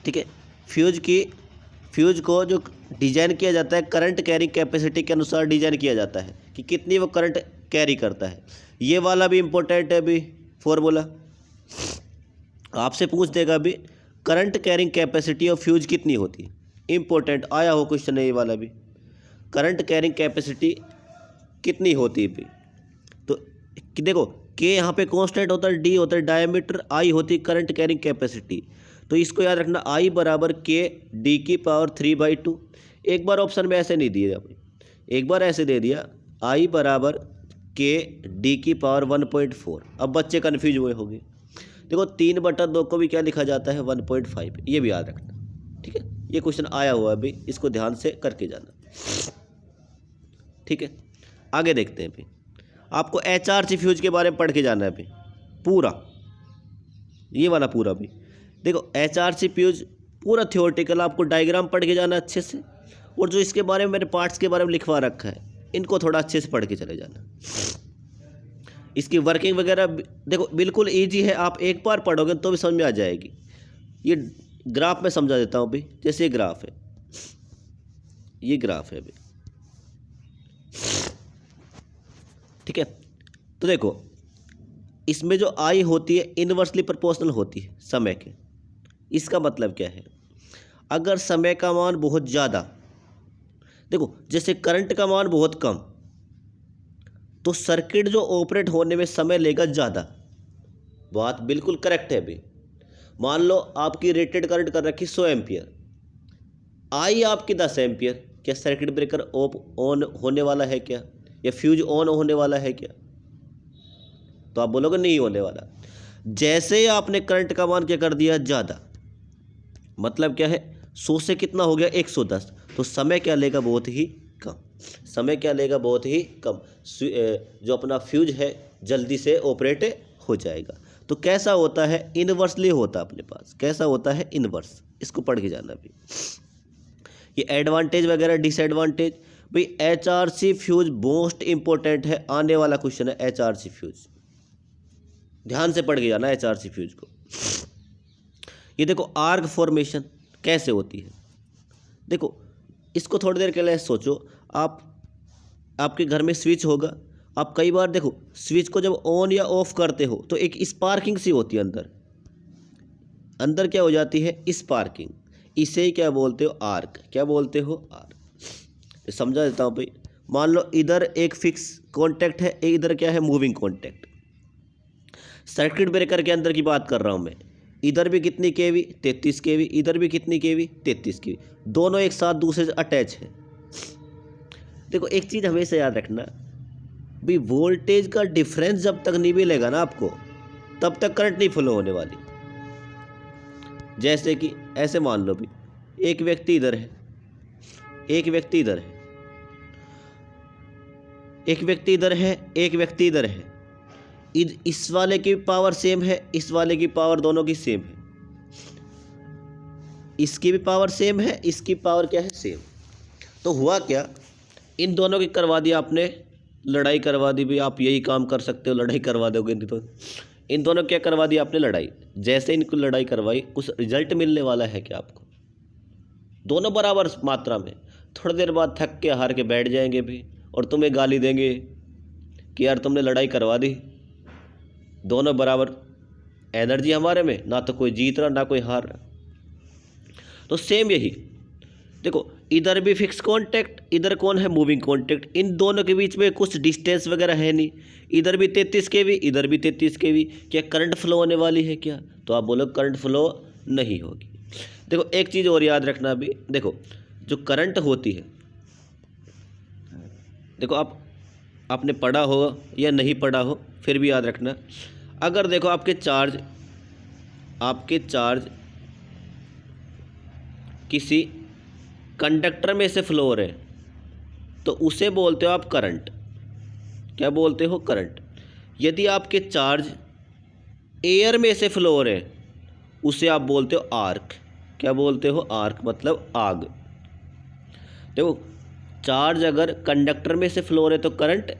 ठीक है। फ्यूज को जो डिजाइन किया जाता है करंट कैरिंग कैपेसिटी के अनुसार डिजाइन किया जाता है कि कितनी वो करंट कैरी करता है। ये वाला भी इम्पोर्टेंट है भी, फॉर्मूला आपसे पूछ देगा भी, current carrying capacity of fuse कितनी होती है, इम्पोर्टेंट आया हो क्वेश्चन है ये वाला भी, करंट कैरिंग कैपेसिटी कितनी होती है भी। तो देखो के यहाँ पे कांस्टेंट होता है, डी होता है डायमीटर, आई होती है करंट कैरिंग कैपेसिटी। तो इसको याद रखना, आई बराबर के डी की पावर 3/2। एक बार ऑप्शन में ऐसे नहीं दिया, एक बार ऐसे दे दिया, आई बराबर के डी की पावर 1.4। अब बच्चे कन्फ्यूज हुए होंगे, देखो 3/2 को भी क्या लिखा जाता है, 1.5, ये भी याद रखना, ठीक है। ये क्वेश्चन आया हुआ है भाई, इसको ध्यान से करके जाना, ठीक है। आगे देखते हैं भाई, आपको HRC फ्यूज के बारे में पढ़ के जाना है भाई पूरा, ये वाला पूरा भी। देखो HRC फ्यूज पूरा थ्योरेटिकल, आपको डायग्राम पढ़ के जाना अच्छे से, और जो इसके बारे में मैंने पार्ट्स के बारे में लिखवा रखा है इनको थोड़ा अच्छे से पढ़ के चले जाना। इसकी वर्किंग वगैरह देखो बिल्कुल ईजी है, आप एक बार पढ़ोगे तो भी समझ में आ जाएगी। ये ग्राफ में समझा देता हूँ भाई, जैसे ये ग्राफ है, ये ग्राफ है भाई, ठीक है। तो देखो इसमें जो आई होती है इनवर्सली प्रोपोर्शनल होती है समय के। इसका मतलब क्या है, अगर समय का मान बहुत ज़्यादा, देखो जैसे करंट का मान बहुत कम, तो सर्किट जो ऑपरेट होने में समय लेगा ज़्यादा। बात बिल्कुल करेक्ट है भाई। मान लो आपकी रेटेड करंट कर रखी 100 एम्पियर, आई आपकी 10 एम्पियर, क्या सर्किट ब्रेकर ऑन होने वाला है क्या? ये फ्यूज ऑन होने वाला है क्या? तो आप बोलोगे नहीं होने वाला। जैसे ही आपने करंट का मान क्या कर दिया ज़्यादा, मतलब क्या है 100 से कितना हो गया 110, तो समय क्या लेगा बहुत ही कम, समय क्या लेगा बहुत ही कम, जो अपना फ्यूज है जल्दी से ऑपरेट हो जाएगा। तो कैसा होता है, इन्वर्सली होता है अपने पास, कैसा होता है इन्वर्स, इसको पढ़ के जाना भी। ये एडवांटेज वगैरह डिसएडवांटेज, भाई HRC फ्यूज मोस्ट इंपॉर्टेंट है, आने वाला क्वेश्चन है HRC फ्यूज, ध्यान से पढ़ के जाना HRC फ्यूज को। ये देखो आर्क फॉर्मेशन कैसे होती है, देखो इसको थोड़ी देर के लिए सोचो। आपके घर में स्विच होगा, आप कई बार देखो स्विच को जब ऑन या ऑफ करते हो तो एक स्पार्किंग सी होती है अंदर क्या हो जाती है स्पार्किंग, इसे ही क्या बोलते हो आर्क, क्या बोलते हो आर्क। समझा देता हूँ भाई, मान लो इधर एक फिक्स कॉन्टैक्ट है, इधर क्या है मूविंग कॉन्टैक्ट। सर्किट ब्रेकर के अंदर की बात कर रहा हूँ मैं, इधर भी कितनी केवी 33 केवी, इधर भी कितनी केवी 33 केवी, दोनों एक साथ दूसरे से अटैच है। देखो एक चीज़ हमेशा याद रखना भी, वोल्टेज का डिफरेंस जब तक नहीं मिलेगा ना आपको, तब तक करंट नहीं फ्लो होने वाली। जैसे कि ऐसे मान लो भी, एक व्यक्ति इधर है, एक व्यक्ति इधर है, एक व्यक्ति इधर है, एक व्यक्ति इधर है, इस वाले की पावर सेम है, इस वाले की पावर दोनों की सेम है, इसकी भी पावर सेम है, इसकी पावर क्या है सेम। तो हुआ क्या, इन दोनों की करवा दिया आपने लड़ाई, करवा दी भी, आप यही काम कर सकते हो, लड़ाई करवा दोगे नहीं तो। इन दोनों क्या करवा दिया आपने लड़ाई, जैसे इनको लड़ाई करवाई कुछ रिजल्ट मिलने वाला है क्या आपको? दोनों बराबर मात्रा में, थोड़ी देर बाद थक के हार के बैठ जाएंगे भी, और तुम्हें गाली देंगे कि यार तुमने लड़ाई करवा दी। दोनों बराबर एनर्जी हमारे में, ना तो कोई जीत रहा ना कोई हार रहा। तो सेम यही देखो, इधर भी फिक्स कॉन्टैक्ट, इधर कौन है मूविंग कॉन्टैक्ट, इन दोनों के बीच में कुछ डिस्टेंस वगैरह है नहीं, इधर भी 33 केवी, इधर भी 33 केवी, क्या करंट फ्लो होने वाली है क्या? तो आप बोलो करंट फ्लो नहीं होगी। देखो एक चीज़ और याद रखना भी, देखो जो करंट होती है, देखो आपने पढ़ा हो या नहीं पढ़ा हो फिर भी याद रखना, अगर देखो आपके चार्ज किसी कंडक्टर में से फ्लो हो रहे हैं तो उसे बोलते हो आप करंट, क्या बोलते हो करंट। यदि आपके चार्ज एयर में से फ्लो हो रहे हैं उसे आप बोलते हो आर्क, क्या बोलते हो आर्क, मतलब आग। देखो चार्ज अगर कंडक्टर में से फ्लो हो रहे तो करंट,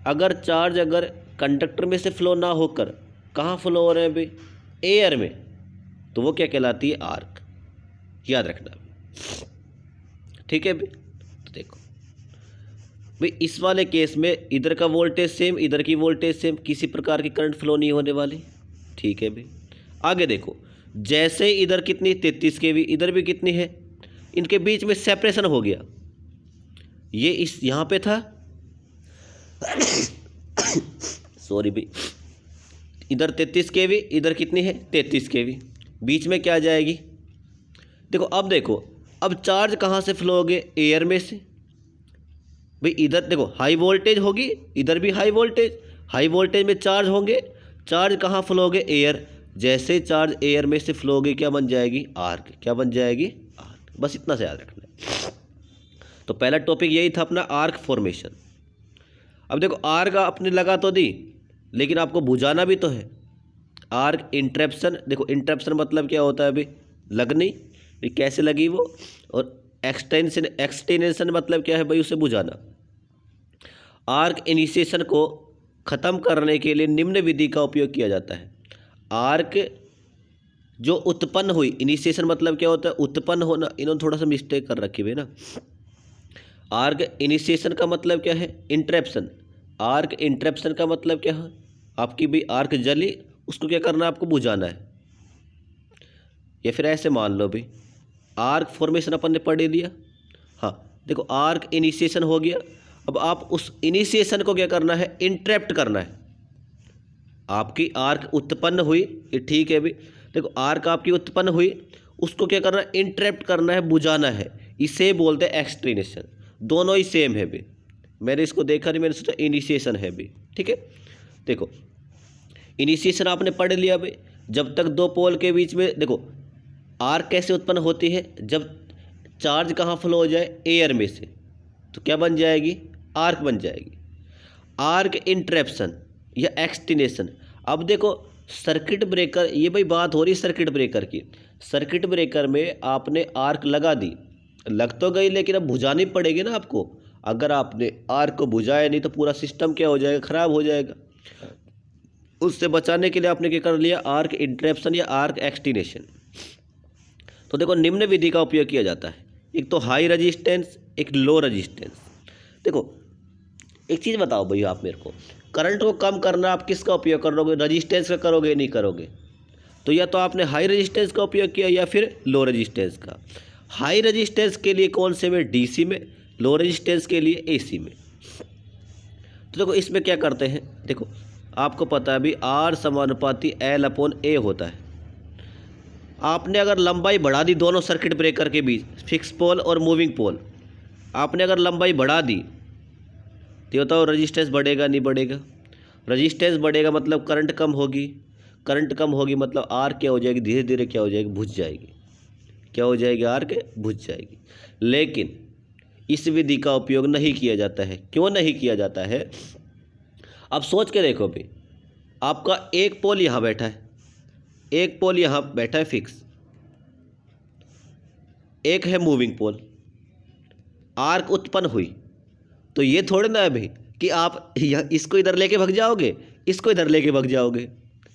अगर चार्ज अगर कंडक्टर में से फ्लो ना होकर कहाँ फ्लो हो रहे हैं भाई एयर में, तो वो क्या कहलाती है आर्क, याद रखना। ठीक है भाई, तो देखो भाई इस वाले केस में इधर का वोल्टेज सेम, इधर की वोल्टेज सेम, किसी प्रकार की करंट फ्लो नहीं होने वाली। ठीक है भाई, आगे देखो, जैसे इधर कितनी 33 केवी, इधर भी कितनी है, इनके बीच में सेपरेशन हो गया, ये इस यहाँ पे था सॉरी भाई, इधर 33 केवी, इधर कितनी है 33 केवी, बीच में क्या आ जाएगी। देखो अब चार्ज कहाँ से फ्लो हो गए एयर में से भाई, इधर देखो हाई वोल्टेज होगी, इधर भी हाई वोल्टेज में चार्ज होंगे, चार्ज कहाँ फ्लो हो गए एयर, जैसे चार्ज एयर में से फ्लो हो गए क्या बन जाएगी आर्क, क्या बन जाएगी आर्क। बस इतना से याद रखना है। तो पहला टॉपिक यही था अपना आर्क फॉर्मेशन। अब देखो आर्क आपने लगा तो दी, लेकिन आपको बुझाना भी तो है। आर्क इंटरप्शन, देखो इंटरप्शन मतलब क्या होता है अभी लगनी, कैसे लगी वो, और एक्सटेंशन मतलब क्या है भाई उसे बुझाना। आर्क इनिशिएशन को ख़त्म करने के लिए निम्न विधि का उपयोग किया जाता है। आर्क जो उत्पन्न हुई, इनिशिएशन मतलब क्या होता है उत्पन्न होना, इन्होंने थोड़ा सा मिस्टेक कर रखी है ना। आर्क इनिशिएशन का मतलब क्या है इंटरप्शन, आर्क इंटरप्शन का मतलब क्या है आपकी भी आर्क जली, उसको क्या करना है आपको बुझाना है। या फिर ऐसे मान लो भी आर्क फॉर्मेशन अपन ने पढ़ लिया। हाँ देखो आर्क इनिशिएशन हो गया, अब आप उस इनिशिएशन को क्या करना है इंटरप्ट करना है। आपकी आर्क उत्पन्न हुई, ये ठीक है भी, देखो आर्क आपकी उत्पन्न हुई, उसको क्या करना है इंटरप्ट करना है, बुझाना है, इसे बोलते हैं एक्सटेंशन। दोनों ही सेम है भी, मैंने इसको देखा नहीं, मैंने सोचा इनिशिएशन है भी। ठीक है, देखो इनिशिएशन आपने पढ़ लिया भाई। जब तक दो पोल के बीच में, देखो आर्क कैसे उत्पन्न होती है, जब चार्ज कहाँ फ्लो हो जाए, एयर में से, तो क्या बन जाएगी, आर्क बन जाएगी। आर्क इंटरप्शन या एक्सटिनेशन। अब देखो सर्किट ब्रेकर, ये भाई बात हो रही सर्किट ब्रेकर की। सर्किट ब्रेकर में आपने आर्क लगा दी, लग तो गई, लेकिन अब बुझानी पड़ेगी ना आपको। अगर आपने आर्क को बुझाया नहीं तो पूरा सिस्टम क्या हो जाएगा, ख़राब हो जाएगा। उससे बचाने के लिए आपने क्या कर लिया, आर्क इंटरप्शन या आर्क एक्सटिनेशन। तो देखो निम्न विधि का उपयोग किया जाता है, एक तो हाई रजिस्टेंस, एक लो रजिस्टेंस। देखो एक चीज़ बताओ भैया आप मेरे को, करंट को कम करना आप किसका उपयोग करोगे, रजिस्टेंस का करोगे, नहीं करोगे? तो या तो आपने हाई रजिस्टेंस का उपयोग किया या फिर लो रजिस्टेंस का। हाई रजिस्टेंस के लिए कौन से में, डीसी में, लो रजिस्टेंस के लिए एसी में। तो देखो इसमें क्या करते हैं, देखो आपको पता है अभी आर समानुपाती L/A होता है। आपने अगर लंबाई बढ़ा दी दोनों सर्किट ब्रेकर के बीच, फिक्स पोल और मूविंग पोल, आपने अगर लंबाई बढ़ा दी तो बताओ रजिस्टेंस बढ़ेगा नहीं बढ़ेगा? रजिस्टेंस बढ़ेगा मतलब करंट कम होगी, करंट कम होगी मतलब आर क्या हो जाएगी, धीरे धीरे क्या हो जाएगी, बुझ जाएगी। क्या हो जाएगी, आर के बुझ जाएगी। लेकिन इस विधि का उपयोग नहीं किया जाता है। क्यों नहीं किया जाता है? अब सोच के देखो भाई, आपका एक पोल यहाँ बैठा है, एक पोल यहाँ बैठा है फिक्स, एक है मूविंग पोल, आर्क उत्पन्न हुई, तो ये थोड़े ना है भाई कि आप इसको इधर लेके भाग जाओगे, इसको इधर लेके भाग जाओगे।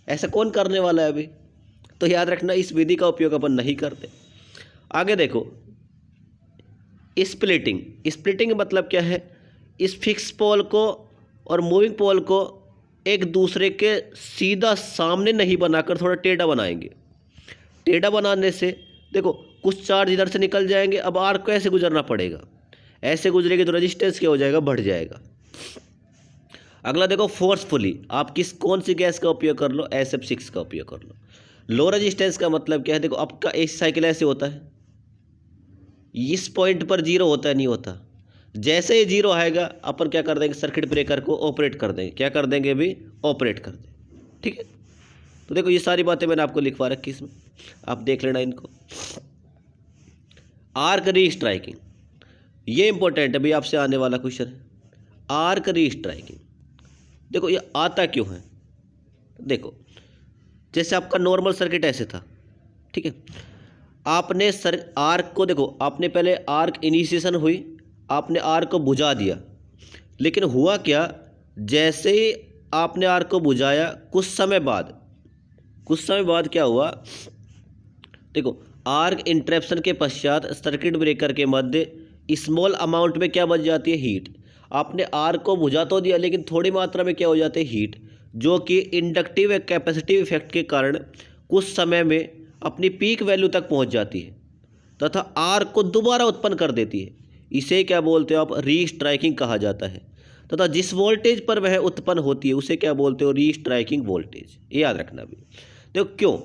ऐसा कौन करने वाला है अभी? तो याद रखना इस विधि का उपयोग अपन नहीं करते। आगे देखो स्प्लिटिंग। स्प्लिटिंग मतलब क्या है, इस फिक्स पोल को और मूविंग पोल को एक दूसरे के सीधा सामने नहीं बनाकर थोड़ा टेढ़ा बनाएंगे। टेढ़ा बनाने से देखो कुछ चार्ज इधर से निकल जाएंगे, अब आर्क को ऐसे गुजरना पड़ेगा, ऐसे गुजरेगी तो रेजिस्टेंस क्या हो जाएगा, बढ़ जाएगा। अगला देखो फोर्सफुली, आप कौन सी गैस का उपयोग कर लो, SF6 का उपयोग कर लो। लो रेजिस्टेंस का मतलब क्या है, देखो आपका एक साइकिल ऐसे होता है, इस पॉइंट पर जीरो होता है, नहीं होता। जैसे ही जीरो आएगा अपन क्या कर देंगे, सर्किट ब्रेकर को ऑपरेट कर देंगे। क्या कर देंगे अभी, ऑपरेट कर देंगे। ठीक है, तो देखो ये सारी बातें मैंने आपको लिखवा रखी इसमें, आप देख लेना इनको। आर्क रीस्ट्राइकिंग, ये इंपॉर्टेंट है भाई, आपसे आने वाला क्वेश्चन है। आर्क रीस्ट्राइकिंग, देखो ये आता क्यों है, देखो जैसे आपका नॉर्मल सर्किट ऐसे था, ठीक है, आपने आर्क को, देखो आपने पहले आर्क इनिशिएशन हुई, आपने आर्क को बुझा दिया, लेकिन हुआ क्या, जैसे ही आपने आर्क को बुझाया कुछ समय बाद क्या हुआ, देखो आर्क इंटरप्शन के पश्चात सर्किट ब्रेकर के मध्य स्मॉल अमाउंट में क्या बच जाती है, हीट। आपने आर्क को बुझा तो दिया, लेकिन थोड़ी मात्रा में क्या हो जाती है, हीट, जो कि इंडक्टिव या कैपेसिटिव इफेक्ट के कारण कुछ समय में अपनी पीक वैल्यू तक पहुंच जाती है तथा आर्क को दोबारा उत्पन्न कर देती है। इसे क्या बोलते हो आप, रीस्ट्राइकिंग कहा जाता है। तथा जिस वोल्टेज पर वह उत्पन्न होती है उसे क्या बोलते हो, रीस्ट्राइकिंग वोल्टेज। ये याद रखना भी। देखो क्यों,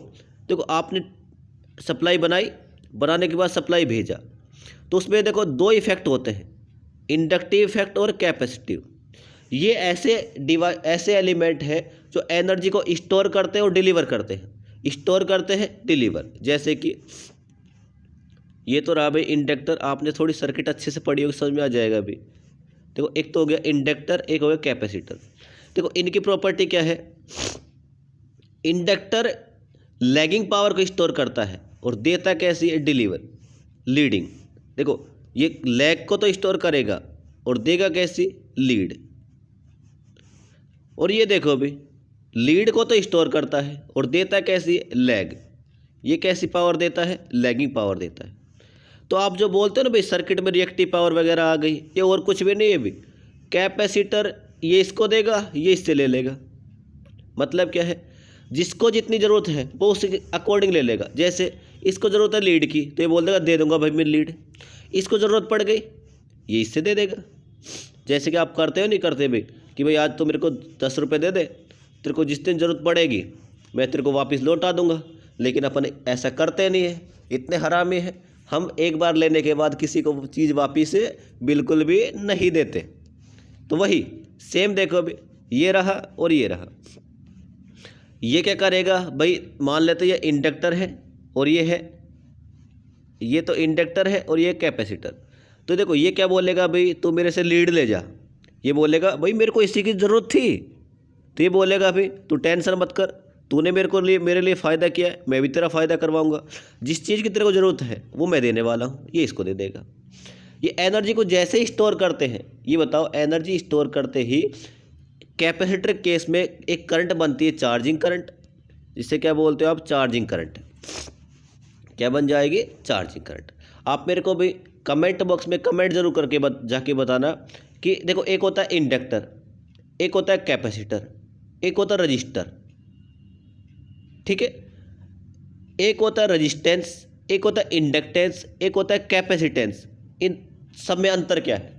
देखो आपने सप्लाई बनाई, बनाने के बाद सप्लाई भेजा, तो उसमें देखो दो इफेक्ट होते हैं, इंडक्टिव इफेक्ट और कैपेसिटिव। ये ऐसे एलिमेंट है जो एनर्जी को स्टोर करते हैं और डिलीवर करते हैं, स्टोर करते हैं, डिलीवर। जैसे कि ये तो रहा भाई इंडक्टर, आपने थोड़ी सर्किट अच्छे से पढ़ी होगी, समझ में आ जाएगा अभी। देखो एक तो हो गया इंडक्टर, एक हो गया कैपेसिटर। देखो इनकी प्रॉपर्टी क्या है, इंडक्टर लैगिंग पावर को स्टोर करता है और देता कैसी है, डिलीवर, लीडिंग। देखो ये लैग को तो स्टोर करेगा और देगा कैसी, लीड। और ये देखो अभी लीड को तो स्टोर करता है और देता कैसी, लैग। ये कैसी पावर देता है, लैगिंग पावर देता है। तो आप जो बोलते हो ना भाई सर्किट में रिएक्टिव पावर वगैरह आ गई, ये और कुछ भी नहीं है भाई। कैपेसिटर ये इसको देगा, ये इससे ले लेगा। मतलब क्या है, जिसको जितनी ज़रूरत है वो उसके अकॉर्डिंग ले लेगा। जैसे इसको ज़रूरत है लीड की, तो ये बोल देगा दे दूंगा भाई मैं लीड। इसको ज़रूरत पड़ गई, ये इससे दे देगा। जैसे कि आप करते हो नहीं करते भाई, कि भाई आज तो मेरे को 10 रुपये दे दे, तेरे को जिस दिन ज़रूरत पड़ेगी मैं तेरे को वापस लौटा दूंगा। लेकिन अपन ऐसा करते नहीं है, इतने हरामी हैं हम, एक बार लेने के बाद किसी को चीज़ वापस से बिल्कुल भी नहीं देते। तो वही सेम देखो अभी, ये रहा और ये रहा। ये क्या करेगा भाई, मान लेते ये इंडक्टर है और ये है, ये तो इंडक्टर है और ये कैपेसिटर। तो देखो ये क्या बोलेगा भाई, तू मेरे से लीड ले जा। ये बोलेगा भाई मेरे को इसी की ज़रूरत थी। तो ये बोलेगा भाई तू टेंशन मत कर, तूने मेरे लिए फ़ायदा किया है, मैं भी तेरा फ़ायदा करवाऊंगा। जिस चीज़ की तेरे को ज़रूरत है वो मैं देने वाला हूँ, ये इसको दे देगा। ये एनर्जी को जैसे ही स्टोर करते हैं, ये बताओ एनर्जी स्टोर करते ही कैपेसिटर केस में एक करंट बनती है, चार्जिंग करंट, जिसे क्या बोलते हो आप, चार्जिंग करंट। क्या बन जाएगी, चार्जिंग करंट। आप मेरे को भी कमेंट बॉक्स में कमेंट जरूर करके जाके बताना कि देखो एक होता है इंडक्टर, एक होता है कैपेसिटर, एक होता है रजिस्टर, ठीक है। एक होता है रजिस्टेंस, एक होता है इंडक्टेंस, एक होता है कैपेसिटेंस। इन सब में अंतर क्या है?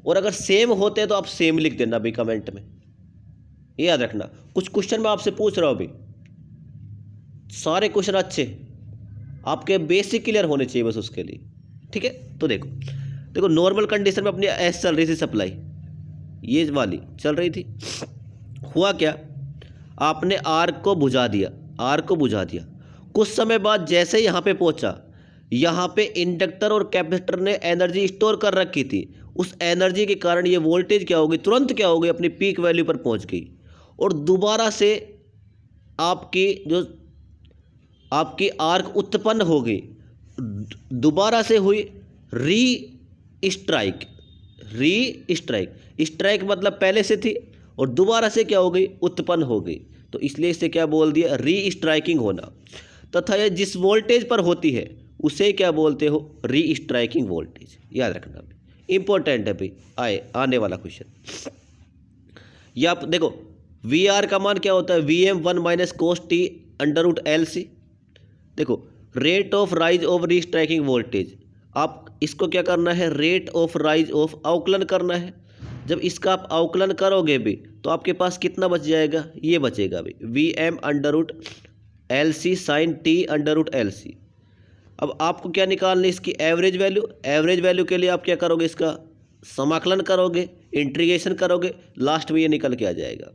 और अगर सेम होते हैं तो आप सेम लिख देना भाई कमेंट में, ये याद रखना। कुछ क्वेश्चन मैं आपसे पूछ रहा हूँ अभी, सारे क्वेश्चन अच्छे, आपके बेसिक क्लियर होने चाहिए बस उसके लिए, ठीक है। तो देखो नॉर्मल कंडीशन में अपनी ऐसे चल रही थी सप्लाई, ये वाली चल रही थी। हुआ क्या, आपने आर्क को बुझा दिया। कुछ समय बाद जैसे ही यहाँ पे पहुँचा, यहाँ पे इंडक्टर और कैपेसिटर ने एनर्जी स्टोर कर रखी थी। उस एनर्जी के कारण ये वोल्टेज क्या हो गई, तुरंत क्या हो गई, अपनी पीक वैल्यू पर पहुँच गई। और दोबारा से आपकी आर्क उत्पन्न हो गई, दोबारा से हुई स्ट्राइक मतलब पहले से थी और दोबारा से क्या हो गई, उत्पन्न हो गई। तो इसलिए इसे क्या बोल दिया, रीस्ट्राइकिंग होना। तथा यह जिस वोल्टेज पर होती है उसे क्या बोलते हो, रीस्ट्राइकिंग वोल्टेज। याद रखना, इंपॉर्टेंट है भाई, आने वाला क्वेश्चन। ये आप देखो वी आर का मान क्या होता है, Vm1 - cos t √LC। देखो rate of rise of restriking voltage, आप इसको क्या करना है, रेट ऑफ राइज ऑफ अवकलन करना है। जब इसका आप अवकलन करोगे भी तो आपके पास कितना बच जाएगा, ये बचेगा भी Vm√LC sin t √LC। अब आपको क्या निकालना है, इसकी एवरेज वैल्यू के लिए आप क्या करोगे, इसका समाकलन करोगे, इंटीग्रेशन करोगे, लास्ट में ये निकल के आ जाएगा।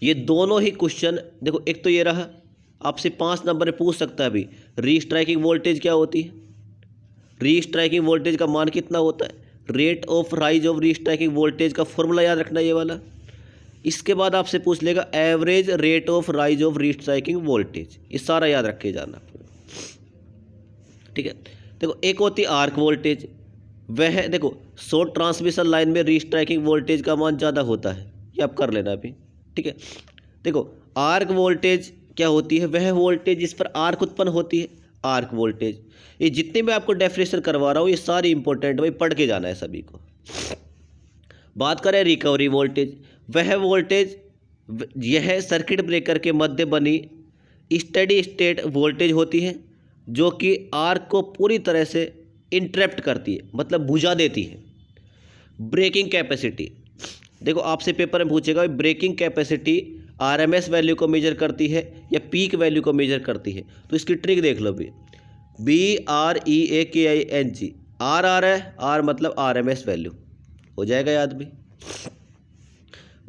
ये दोनों ही क्वेश्चन देखो, एक तो ये रहा, आपसे 5 नंबर में पूछ सकता है अभी, रीस्ट्राइकिंग वोल्टेज क्या होती है, रीस्ट्राइकिंग वोल्टेज का मान कितना होता है, rate of rise of restriking voltage का फॉर्मूला याद रखना ये वाला। इसके बाद आपसे पूछ लेगा average rate of rise of restriking voltage, ये सारा याद रख के जाना, ठीक है। देखो एक होती है आर्क वोल्टेज, वह देखो शॉर्ट ट्रांसमिशन लाइन में रीस्ट्राइकिंग वोल्टेज का मान ज़्यादा होता है, ये आप कर लेना अभी, ठीक है। देखो आर्क वोल्टेज क्या होती है, वह वोल्टेज जिस पर आर्क उत्पन्न होती है, आर्क वोल्टेज। ये जितने मैं आपको डेफिनेशन करवा रहा हूँ ये सारी इंपॉर्टेंट भाई, पढ़ के जाना है सभी को। बात करें रिकवरी वोल्टेज, वह वोल्टेज यह सर्किट ब्रेकर के मध्य बनी स्टेडी स्टेट वोल्टेज होती है जो कि आर्क को पूरी तरह से इंटरप्ट करती है, मतलब बुझा देती है। ब्रेकिंग कैपेसिटी, देखो आपसे पेपर में पूछेगा ब्रेकिंग कैपेसिटी आरएमएस वैल्यू को मेजर करती है या पीक वैल्यू को मेजर करती है। तो इसकी ट्रिक देख लो भी, BREAKING, आर है, आर मतलब आरएमएस वैल्यू, हो जाएगा याद भी।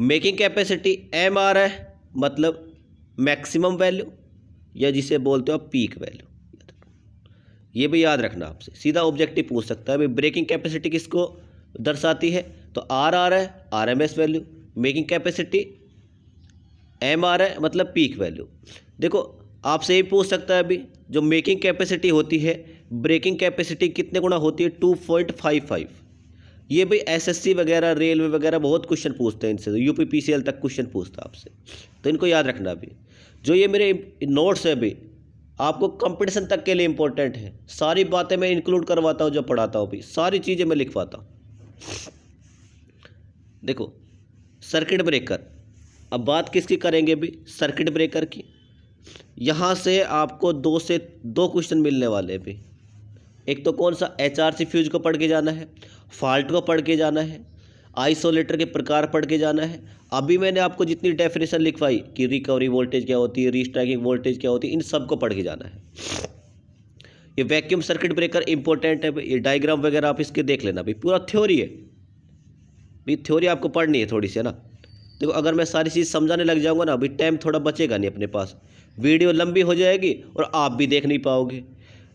मेकिंग कैपेसिटी MR है, मतलब मैक्सिमम वैल्यू या जिसे बोलते हो आप पीक वैल्यू। ये भी याद रखना, आपसे सीधा ऑब्जेक्टिव पूछ सकता है भाई ब्रेकिंग कैपेसिटी किसको दर्शाती है, तो आर है RMS value, making capacity MR है मतलब पीक वैल्यू। देखो आपसे ये पूछ सकता है अभी, जो मेकिंग कैपेसिटी होती है ब्रेकिंग कैपेसिटी कितने गुना होती है, 2.55। ये भाई SSC वगैरह रेलवे वगैरह बहुत क्वेश्चन पूछते हैं इनसे, UPPCL तक क्वेश्चन पूछता है आपसे, तो इनको याद रखना अभी। जो ये मेरे नोट्स है अभी आपको कंपटीशन तक के लिए इंपॉर्टेंट है, सारी बातें मैं इंक्लूड करवाता हूँ, जब पढ़ाता हूँ भी सारी चीज़ें मैं लिखवाता हूँ। देखो सर्किट ब्रेकर, अब बात किसकी करेंगे भी, सर्किट ब्रेकर की। यहाँ से आपको 2 क्वेश्चन मिलने वाले हैं भी। एक तो कौन सा, HRC फ्यूज को पढ़ के जाना है, फॉल्ट को पढ़ के जाना है, आइसोलेटर के प्रकार पढ़ के जाना है। अभी मैंने आपको जितनी डेफिनेशन लिखवाई कि रिकवरी वोल्टेज क्या होती है, रीस्ट्राइकिंग वोल्टेज क्या होती है, इन सब को पढ़ के जाना है। ये वैक्यूम सर्किट ब्रेकर इंपॉर्टेंट है, ये डायग्राम वगैरह आप इसके देख लेना भाई, पूरा थ्योरी है, भाई थ्योरी आपको पढ़नी है थोड़ी सी, है ना। देखो अगर मैं सारी चीज़ समझाने लग जाऊंगा ना, अभी टाइम थोड़ा बचेगा नहीं अपने पास, वीडियो लंबी हो जाएगी और आप भी देख नहीं पाओगे।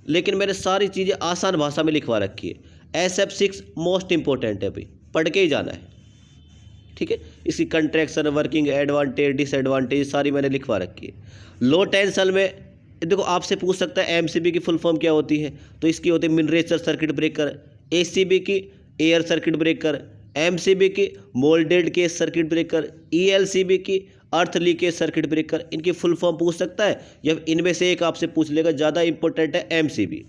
लेकिन मैंने सारी चीज़ें आसान भाषा में लिखवा रखी है। SF6 मोस्ट इंपॉर्टेंट है भाई, पढ़ के ही जाना है, ठीक है। इसकी कंट्रैक्शन, वर्किंग एडवांटेज, डिसएडवांटेज सारी मैंने लिखवा रखी है। लो टेंशन में देखो आपसे पूछ सकता है MCB की फुल फॉर्म क्या होती है, तो इसकी होती है मिनरेचर सर्किट ब्रेकर, ACB की एयर सर्किट ब्रेकर, MCB की moulded case circuit breaker, ELCB की अर्थ लीकेज सर्किट ब्रेकर। इनकी फुल फॉर्म पूछ सकता है या इनमें से एक आपसे पूछ लेगा। ज़्यादा इंपॉर्टेंट है MCB।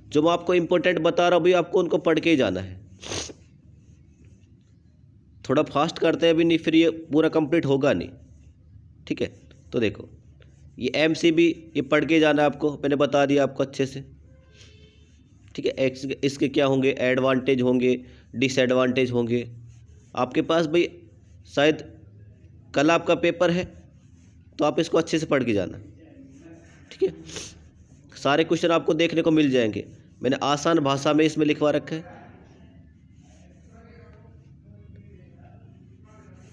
जो मैं आपको इंपॉर्टेंट बता रहा हूँ भाई, आपको उनको पढ़ के ही जाना है। थोड़ा फास्ट करते हैं अभी, नहीं फिर ये पूरा कंप्लीट होगा नहीं, ठीक है। तो देखो ये MCB, ये पढ़ के जाना है आपको, मैंने बता दिया आपको अच्छे से, ठीक है। इसके क्या होंगे, एडवांटेज होंगे, डिसएडवांटेज होंगे। आपके पास भाई शायद कल आपका पेपर है, तो आप इसको अच्छे से पढ़ के जाना, ठीक है। सारे क्वेश्चन आपको देखने को मिल जाएंगे, मैंने आसान भाषा में इसमें लिखवा रखा है।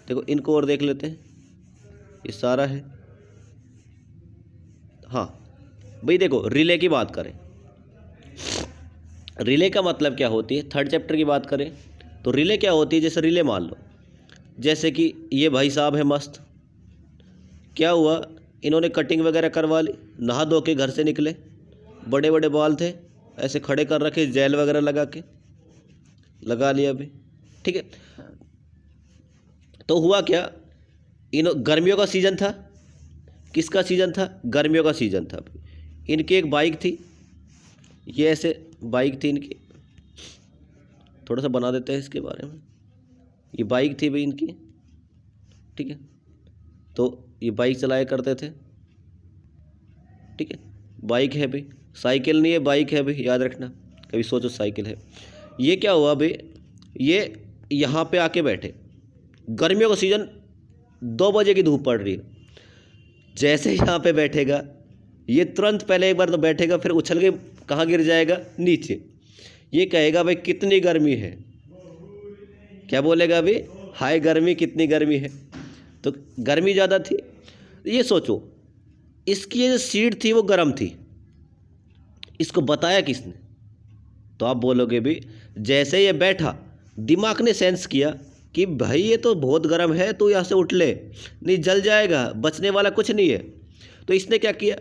देखो इनको और देख लेते हैं, ये सारा है। हाँ भाई देखो रिले की बात करें, रिले का मतलब क्या होती है, थर्ड चैप्टर की बात करें तो रिले क्या होती है। जैसे रिले मान लो, जैसे कि ये भाई साहब है मस्त, क्या हुआ, इन्होंने कटिंग वगैरह करवा ली, नहा धो के घर से निकले, बड़े बड़े बाल थे ऐसे खड़े कर रखे, जेल वगैरह लगा लिया अभी, ठीक है। तो हुआ क्या, गर्मियों का सीज़न था। किसका सीज़न था, गर्मियों का सीज़न था। इनकी एक बाइक थी, ये ऐसे बाइक थी इनकी, थोड़ा सा बना देते हैं इसके बारे में। ये बाइक थी भाई इनकी, ठीक है। तो ये बाइक चलाया करते थे, ठीक है। बाइक है भाई, साइकिल नहीं है, बाइक है भाई, याद रखना, कभी सोचो साइकिल है। ये क्या हुआ भाई, ये यहाँ पे आके बैठे, गर्मियों का सीज़न, 2 बजे की धूप पड़ रही है। जैसे यहाँ पे बैठेगा ये तुरंत पहले एक बार तो बैठेगा, फिर उछल के कहाँ गिर जाएगा, नीचे। ये कहेगा भाई कितनी गर्मी है, क्या बोलेगा अभी, हाय गर्मी, कितनी गर्मी है। तो गर्मी ज़्यादा थी। ये सोचो इसकी जो सीट थी वो गर्म थी, इसको बताया किसने, तो आप बोलोगे भी जैसे ये बैठा दिमाग ने सेंस किया कि भाई ये तो बहुत गर्म है, तो यहाँ से उठ ले, नहीं जल जाएगा, बचने वाला कुछ नहीं है। तो इसने क्या किया,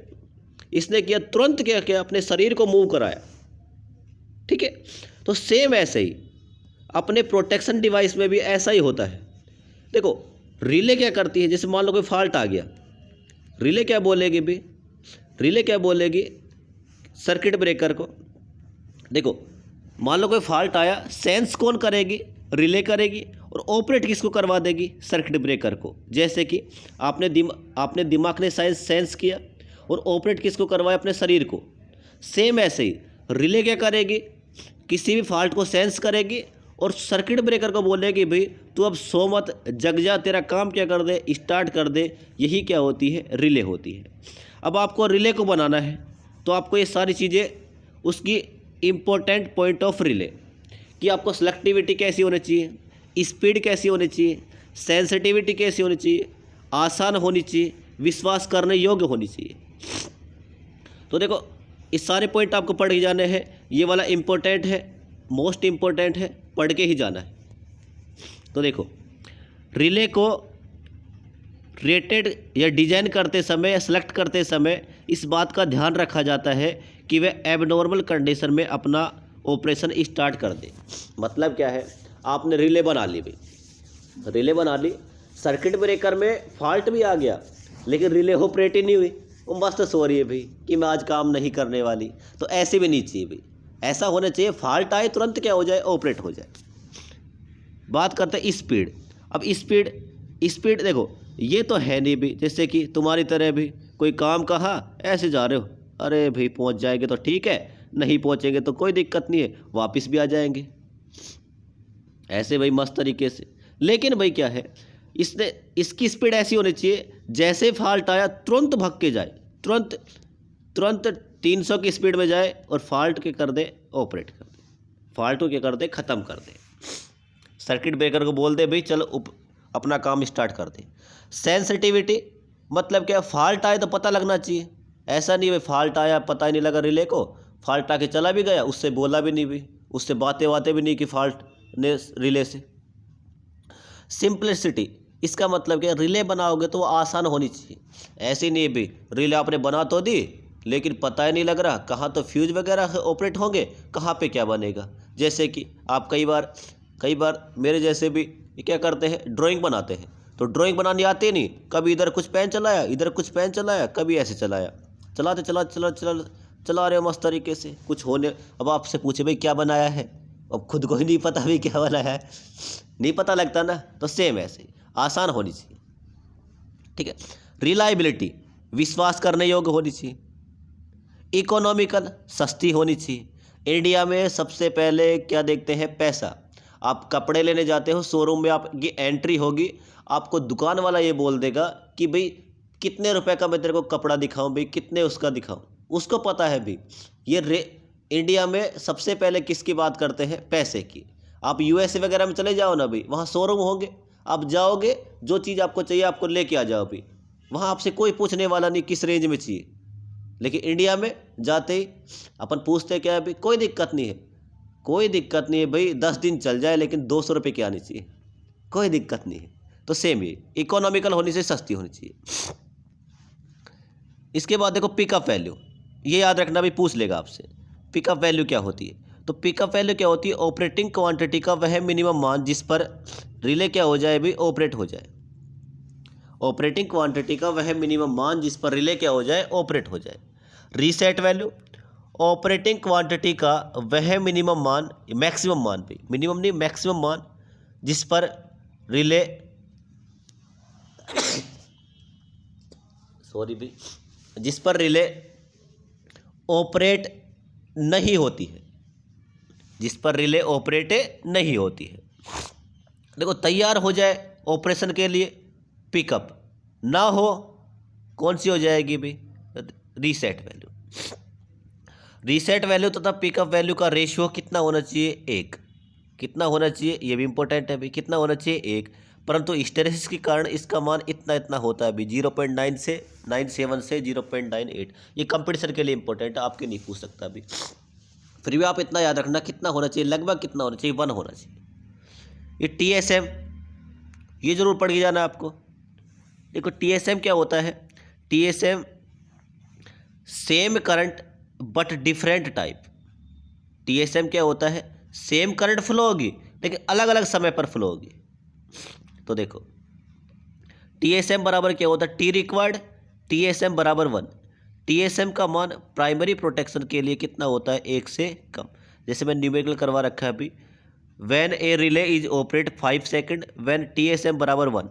इसने किया तुरंत क्या किया, अपने शरीर को मूव कराया, ठीक है। तो सेम ऐसे ही अपने प्रोटेक्शन डिवाइस में भी ऐसा ही होता है। देखो रिले क्या करती है, जैसे मान लो कोई फॉल्ट आ गया, रिले क्या बोलेगी भी, रिले क्या बोलेगी सर्किट ब्रेकर को। देखो मान लो कोई फॉल्ट आया, सेंस कौन करेगी, रिले करेगी, और ऑपरेट किसको करवा देगी, सर्किट ब्रेकर को। जैसे कि आपने दिमाग ने सेंस किया और ऑपरेट किसको करवाया, अपने शरीर को। सेम ऐसे ही रिले क्या करेगी, किसी भी फॉल्ट को सेंस करेगी और सर्किट ब्रेकर को बोलेगी भाई तू अब सो मत, जग जा, तेरा काम क्या कर दे, स्टार्ट कर दे। यही क्या होती है, रिले होती है। अब आपको रिले को बनाना है तो आपको ये सारी चीज़ें, उसकी इम्पोर्टेंट पॉइंट ऑफ रिले कि आपको सेलेक्टिविटी कैसी होनी चाहिए, स्पीड कैसी होनी चाहिए, सेंसिटिविटी कैसी होनी चाहिए, आसान होनी चाहिए, विश्वास करने योग्य होनी चाहिए। तो देखो इस सारे पॉइंट आपको पढ़ के जाने हैं। ये वाला इम्पोर्टेंट है, मोस्ट इम्पोर्टेंट है, पढ़ के ही जाना है। तो देखो रिले को रेटेड या डिजाइन करते समय या सेलेक्ट करते समय इस बात का ध्यान रखा जाता है कि वह एबनॉर्मल कंडीशन में अपना ऑपरेशन स्टार्ट कर दे। मतलब क्या है, आपने रिले बना ली भाई, रिले बना ली, सर्किट ब्रेकर में फॉल्ट भी आ गया लेकिन रिले ऑपरेट ही नहीं हुई, वो मस्त सो रही है भाई कि मैं आज काम नहीं करने वाली। तो ऐसे भी नहीं चाहिए भाई, ऐसा होना चाहिए फॉल्ट आए तुरंत क्या हो जाए, ऑपरेट हो जाए। बात करते हैं स्पीड। अब स्पीड देखो ये तो है नहीं भी, जैसे कि तुम्हारी तरह भी कोई काम कहा ऐसे जा रहे हो, अरे भाई पहुंच जाएंगे तो ठीक है, नहीं पहुंचेंगे तो कोई दिक्कत नहीं है, वापस भी आ जाएंगे ऐसे भाई मस्त तरीके से। लेकिन भाई क्या है, इसकी स्पीड ऐसी होनी चाहिए जैसे फॉल्ट आया तुरंत भाग के जाए, तुरंत 300 की स्पीड में जाए और फॉल्ट के कर दे, ऑपरेट कर दे, फॉल्ट को क्या कर दे, ख़त्म कर दे। सर्किट ब्रेकर को बोल दे भाई चलो अपना काम स्टार्ट कर दे। सेंसिटिविटी मतलब क्या, फॉल्ट आए तो पता लगना चाहिए, ऐसा नहीं भाई फॉल्ट आया पता ही नहीं लगा रिले को, फॉल्ट आके चला भी गया, उससे बोला भी नहीं भी, उससे बातें भी नहीं कि फॉल्ट ने रिले से। सिंपलिसिटी इसका मतलब क्या, रिले बनाओगे तो वो आसान होनी चाहिए, ऐसे नहीं भी रिले आपने बना तो दी लेकिन पता ही नहीं लग रहा कहाँ तो फ्यूज वगैरह ऑपरेट होंगे, कहाँ पे क्या बनेगा। जैसे कि आप कई बार मेरे जैसे भी क्या करते हैं, ड्राइंग बनाते हैं, तो ड्राइंग बनानी आती नहीं, कभी इधर कुछ पेन चलाया इधर कुछ पेन चलाया, कभी ऐसे चलाया, चला रहे हो मस्त तरीके से, कुछ होने, अब आपसे पूछे भाई क्या बनाया है, अब खुद को ही नहीं पता भाई क्या बनाया है, नहीं पता लगता ना। तो सेम ऐसे आसान होनी चाहिए, ठीक है। रिलायबिलिटी विश्वास करने योग्य होनी चाहिए। इकोनॉमिकल सस्ती होनी चाहिए। इंडिया में सबसे पहले क्या देखते हैं, पैसा। आप कपड़े लेने जाते हो शोरूम में, आपकी एंट्री होगी, आपको दुकान वाला ये बोल देगा कि भाई कितने रुपए का मैं तेरे को कपड़ा दिखाऊं, भाई कितने उसका दिखाऊं, उसको पता है भाई। इंडिया में सबसे पहले किसकी बात करते हैं, पैसे की। आप यूएसए वगैरह में चले जाओ ना भाई, वहाँ शोरूम होंगे, आप जाओगे जो चीज़ आपको चाहिए आपको लेके आ जाओ भाई, वहाँ आपसे कोई पूछने वाला नहीं किस रेंज में चाहिए। लेकिन इंडिया में जाते ही अपन पूछते क्या है भाई, कोई दिक्कत नहीं है भाई, 10 दिन चल जाए लेकिन 200 रुपये की आनी चाहिए, कोई दिक्कत नहीं है। तो सेम ही इकोनॉमिकल होनी चाहिए, सस्ती होनी चाहिए। इसके बाद देखो पिकअप वैल्यू, ये याद रखना भी पूछ लेगा आपसे, पिकअप वैल्यू क्या होती है। तो पिकअप वैल्यू क्या होती है, ऑपरेटिंग क्वांटिटी का वह मिनिमम मान जिस पर रिले क्या हो जाए भाई, ऑपरेट हो जाए। ऑपरेटिंग क्वांटिटी का वह मिनिमम मान जिस पर रिले क्या हो जाए, ऑपरेट हो जाए। रीसेट वैल्यू ऑपरेटिंग क्वांटिटी का वह मिनिमम मान, मैक्सिमम मान पे, मिनिमम नहीं मैक्सिमम मान जिस पर रिले जिस पर रिले ऑपरेट नहीं होती है, जिस पर रिले ऑपरेट नहीं होती है। देखो तैयार हो जाए ऑपरेशन के लिए पिकअप, ना हो कौन सी हो जाएगी भाई, रीसेट वैल्यू। रीसेट वैल्यू तथा पिकअप वैल्यू का रेशियो कितना होना चाहिए, 1। कितना होना चाहिए, ये भी इंपॉर्टेंट है भाई, कितना होना चाहिए, 1। परंतु हिस्टैरिसीस के कारण इसका मान इतना होता है अभी 0.9 से 97 से 0.98। ये कंपटीशन के लिए इंपॉर्टेंट है, आपके नहीं पूछ सकता अभी, फिर भी आप इतना याद रखना कितना होना चाहिए, लगभग कितना होना चाहिए, 1 होना चाहिए। ये TSM ये जरूर पढ़ के जाना आपको। देखो TSM क्या होता है, TSM same current but different type. TSM क्या होता है, सेम करंट फ्लो होगी लेकिन अलग अलग समय पर फ्लो होगी। तो देखो TSM बराबर क्या होता है, T रिक्वायर्ड TSM बराबर 1। TSM का मान प्राइमरी प्रोटेक्शन के लिए कितना होता है, 1 से कम। जैसे मैं न्यूमेरिकल करवा रखा है अभी, when A relay is operate 5 second when TSM बराबर 1,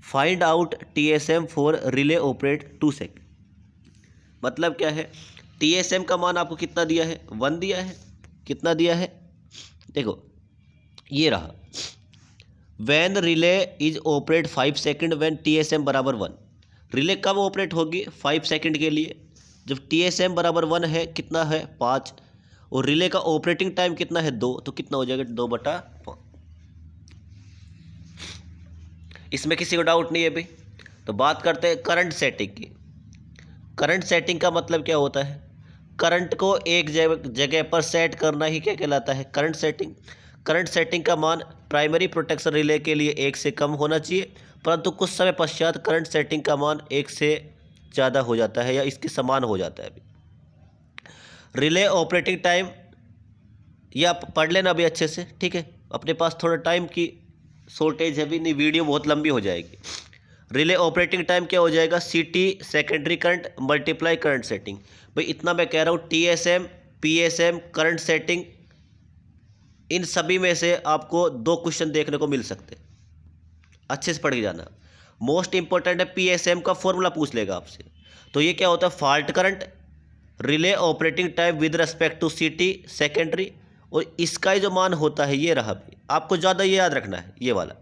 find out TSM for relay operate 2 second. मतलब क्या है, TSM का मान आपको कितना दिया है, 1 दिया है, कितना दिया है, देखो ये रहा, when relay is operate 5 second when TSM बराबर 1। रिले कब ऑपरेट होगी, 5 सेकंड के लिए, जब TSM बराबर 1 है, कितना है 5, और रिले का ऑपरेटिंग टाइम कितना है 2, तो कितना हो जाएगा 2/5। इसमें किसी को डाउट नहीं है भाई। तो बात करते हैं करंट सेटिंग की। करंट सेटिंग का मतलब क्या होता है, करंट को एक जगह पर सेट करना ही क्या कहलाता है, करंट सेटिंग। करंट सेटिंग का मान प्राइमरी प्रोटेक्शन रिले के लिए 1 से कम होना चाहिए, परंतु कुछ समय पश्चात करंट सेटिंग का मान 1 से ज़्यादा हो जाता है या इसके समान हो जाता है। अभी रिले ऑपरेटिंग टाइम ये आप पढ़ लेना अभी अच्छे से, ठीक है। अपने पास थोड़ा टाइम की शॉर्टेज है भी, नहीं वीडियो बहुत लंबी हो जाएगी। रिले ऑपरेटिंग टाइम क्या हो जाएगा, CT secondary current multiply current setting. भाई इतना मैं कह रहा हूँ, TSM PSM करंट सेटिंग, इन सभी में से आपको 2 क्वेश्चन देखने को मिल सकते हैं, अच्छे से पढ़ के जाना। मोस्ट इंपॉर्टेंट है PSM का फॉर्मूला पूछ लेगा आपसे। तो ये क्या होता है, fault current relay operating time with respect to CT secondary, और इसका जो मान होता है ये रहा, आपको ज़्यादा ये याद रखना है ये वाला।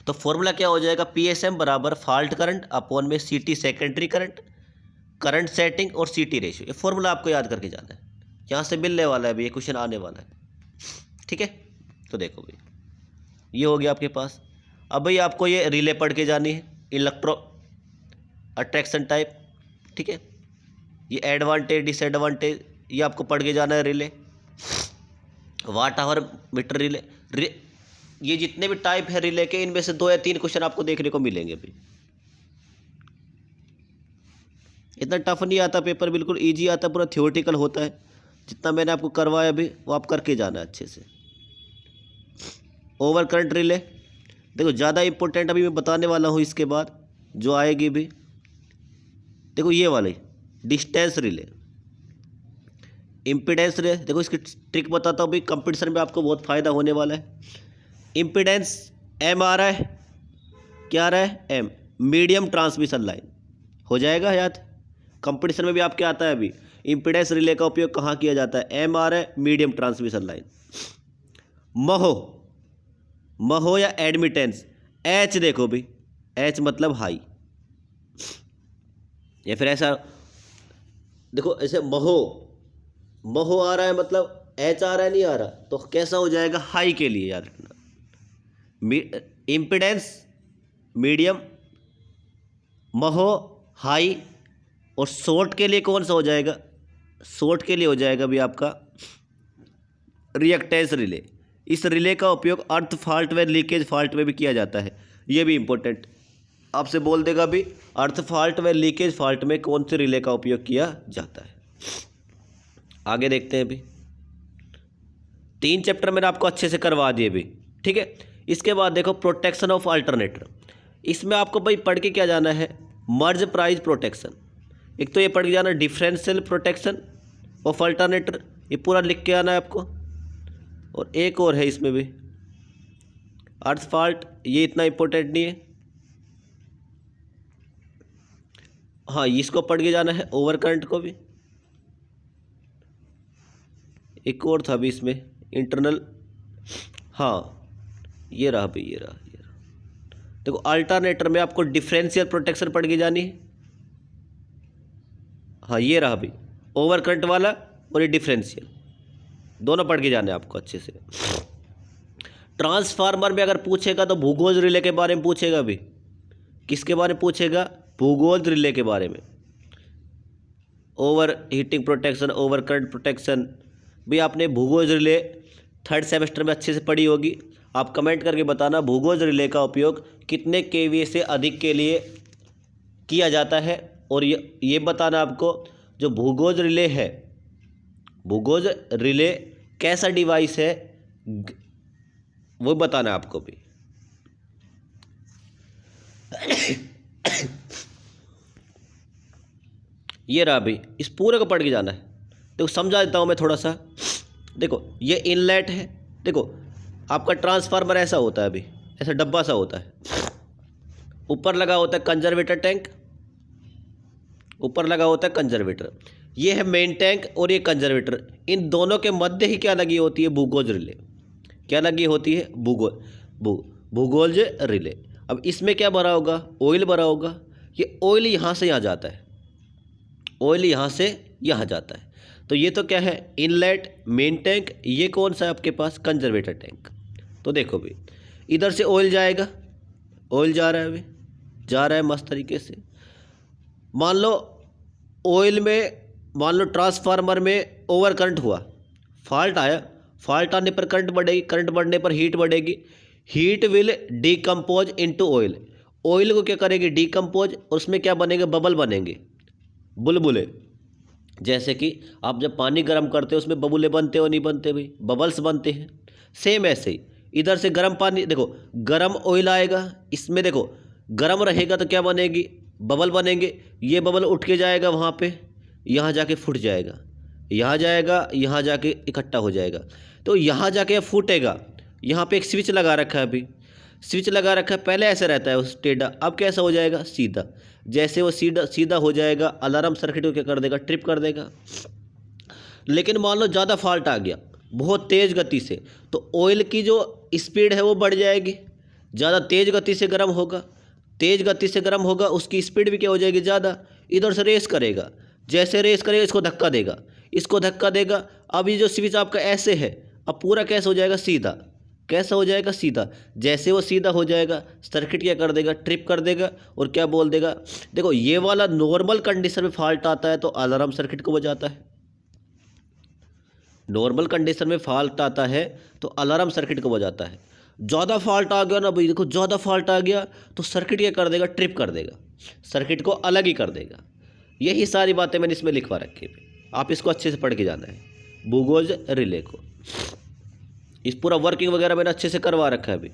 तो फॉर्मूला क्या हो जाएगा, PSM बराबर फॉल्ट करंट अपॉन में CT secondary current, current setting और CT रेशियो। ये फॉर्मूला आपको याद करके जाना है, यहाँ से मिलने वाला है अभी, ये क्वेश्चन आने वाला है, ठीक है। तो देखो भाई ये हो गया आपके पास। अब भाई आपको ये रिले पढ़ के जानी है, इलेक्ट्रो अट्रैक्शन टाइप, ठीक है। ये एडवांटेज डिसएडवांटेज ये आपको पढ़ के जाना है। Relay, watt hour meter relay, ये जितने भी टाइप है रिले के, इनमें से 2 या 3 क्वेश्चन आपको देखने को मिलेंगे भाई। इतना टफ नहीं आता पेपर, बिल्कुल इजी आता, पूरा थ्योरेटिकल होता है। जितना मैंने आपको करवाया अभी वो आप करके जाना है अच्छे से। ओवर करंट रिले देखो ज़्यादा इंपॉर्टेंट अभी मैं बताने वाला हूँ, इसके बाद जो आएगी भी देखो ये वाली डिस्टेंस रिले, इम्पीडेंस रिले। देखो इसकी ट्रिक बताता हूँ भाई, कंपटीशन में आपको बहुत फ़ायदा होने वाला है। इम्पीडेंस एम आ रहा है, क्या आ रहा है एम, मीडियम ट्रांसमिशन लाइन हो जाएगा याद। कंपटीशन में भी आपके आता है अभी, इम्पीडेंस रिले का उपयोग कहाँ किया जाता है, एम आ रहा है मीडियम ट्रांसमिशन लाइन। महो या एडमिटेंस, एच देखो भाई, एच मतलब हाई, या फिर ऐसा देखो ऐसे महो आ रहा है मतलब एच आ रहा है, नहीं आ रहा तो कैसा हो जाएगा, हाई के लिए याद रखना। इम्पीडेंस मीडियम, महो हाई, और शॉर्ट के लिए कौन सा हो जाएगा, शॉर्ट के लिए हो जाएगा भी आपका रिएक्टेंस रिले। इस रिले का उपयोग अर्थ फॉल्ट व लीकेज फॉल्ट में भी किया जाता है। ये भी इंपॉर्टेंट आपसे बोल देगा भी, अर्थ फॉल्ट व लीकेज फॉल्ट में कौन से रिले का उपयोग किया जाता है। आगे देखते हैं भी, 3 चैप्टर मैंने आपको अच्छे से करवा दिए भी, ठीक है। इसके बाद देखो प्रोटेक्शन ऑफ अल्टरनेटर, इसमें आपको भाई पढ़ के क्या जाना है, मर्ज प्राइज प्रोटेक्शन। एक तो ये पढ़ के जाना डिफरेंशियल प्रोटेक्शन ऑफ अल्टरनेटर, ये पूरा लिख के आना है आपको। और एक और है इसमें भी अर्थ फॉल्ट, ये इतना इम्पोर्टेंट नहीं है, हाँ इसको पढ़ के जाना है। ओवर करंट को भी, एक और था भी इसमें इंटरनल, हाँ ये रहा भाई, ये रहा। देखो अल्टरनेटर में आपको डिफरेंशियल प्रोटेक्शन पढ़ के जानी है, हाँ ये रहा भाई ओवर करंट वाला और ये डिफरेंशियल, दोनों पढ़ के जाने आपको अच्छे से। ट्रांसफार्मर में अगर पूछेगा तो भूगोल रिले के बारे में पूछेगा भी। किसके बारे में पूछेगा, भूगोल रिले के बारे में। Over heating protection, over current protection भी आपने भूगोल रिले 3rd सेमेस्टर में अच्छे से पढ़ी होगी। आप कमेंट करके बताना भूगोल रिले का उपयोग कितने केवीए से अधिक के लिए किया जाता है। और ये बताना आपको जो भूगोल रिले है, भूगोल रिले कैसा डिवाइस है वो बताना आपको भी। ये रहा भाई, इस पूरे को पढ़ के जाना है। देखो समझा देता हूँ मैं थोड़ा सा। देखो ये इनलेट है, देखो आपका ट्रांसफार्मर ऐसा होता है अभी, ऐसा डब्बा सा होता है, ऊपर लगा होता है कंजर्वेटर टैंक, ऊपर लगा होता है कंजर्वेटर, ये है मेन टैंक और ये कंजर्वेटर। इन दोनों के मध्य ही क्या लगी होती है, भूगोल रिले। क्या लगी होती है, भूगोल रिले। अब इसमें क्या भरा होगा, ऑयल भरा होगा। ये ऑयल यहाँ से यहाँ जाता है, ऑयल यहाँ से यहाँ जाता है। तो ये तो क्या है, इनलेट मेन टैंक, ये कौन सा है आपके पास, कंजर्वेटर टैंक। तो देखो भाई इधर से ऑयल जाएगा, ऑयल जा रहा है अभी, जा रहा है मस्त तरीके से। मान लो ऑयल में, मान लो ट्रांसफार्मर में ओवर करंट हुआ, फॉल्ट आया, फॉल्ट आने पर करंट बढ़ेगी, करंट बढ़ने पर हीट बढ़ेगी, heat will decompose into oil. Oil को क्या करेगी, डिकम्पोज, और उसमें क्या बनेंगे, बबल बनेंगे, बुलबुले। जैसे कि आप जब पानी गर्म करते हो उसमें बबुले बनते हो, नहीं बनते भाई, बबल्स बनते हैं। सेम ऐसे ही इधर से गर्म पानी, देखो गर्म ऑयल आएगा, इसमें देखो गर्म रहेगा तो क्या बनेगी, बबल बनेंगे। ये बबल उठ के जाएगा वहाँ पे, यहाँ जाके फूट जाएगा, यहाँ जाएगा, यहाँ जाके इकट्ठा हो जाएगा। तो यहाँ जाके फूटेगा। यहाँ पे एक स्विच लगा रखा है, अभी स्विच लगा रखा है, पहले ऐसे रहता है उस टेढ़ा, अब कैसा हो जाएगा, सीधा। जैसे वो सीधा हो जाएगा, अलार्म सर्किट को क्या कर देगा, ट्रिप कर देगा। लेकिन मान लो ज़्यादा फॉल्ट आ गया बहुत तेज़ गति से, तो ऑयल की जो स्पीड है वो बढ़ जाएगी, ज़्यादा तेज़ गति से गर्म होगा, तेज़ गति से गर्म होगा, उसकी स्पीड भी क्या हो जाएगी, ज़्यादा। इधर से रेस करेगा, जैसे रेस करेगा इसको धक्का देगा, इसको धक्का देगा। अब ये जो स्विच आपका ऐसे है, अब पूरा कैसे हो जाएगा, सीधा। कैसा हो जाएगा? सीधा। जैसे वो सीधा हो जाएगा, सर्किट क्या कर देगा? ट्रिप कर देगा और क्या बोल देगा? देखो ये वाला नॉर्मल कंडीशन में फॉल्ट आता है तो अलार्म सर्किट को बजाता है। नॉर्मल कंडीशन में फॉल्ट आता है तो अलार्म सर्किट को बजाता है। ज़्यादा फॉल्ट आ गया ना भाई, देखो ज़्यादा फॉल्ट आ गया तो सर्किट क्या कर देगा? ट्रिप कर देगा, सर्किट को अलग ही कर देगा। यही सारी बातें मैंने इसमें लिखवा रखी है, आप इसको अच्छे से पढ़ के जाना है बुगोज रिले को। इस पूरा वर्किंग वगैरह मैंने अच्छे से करवा रखा है। अभी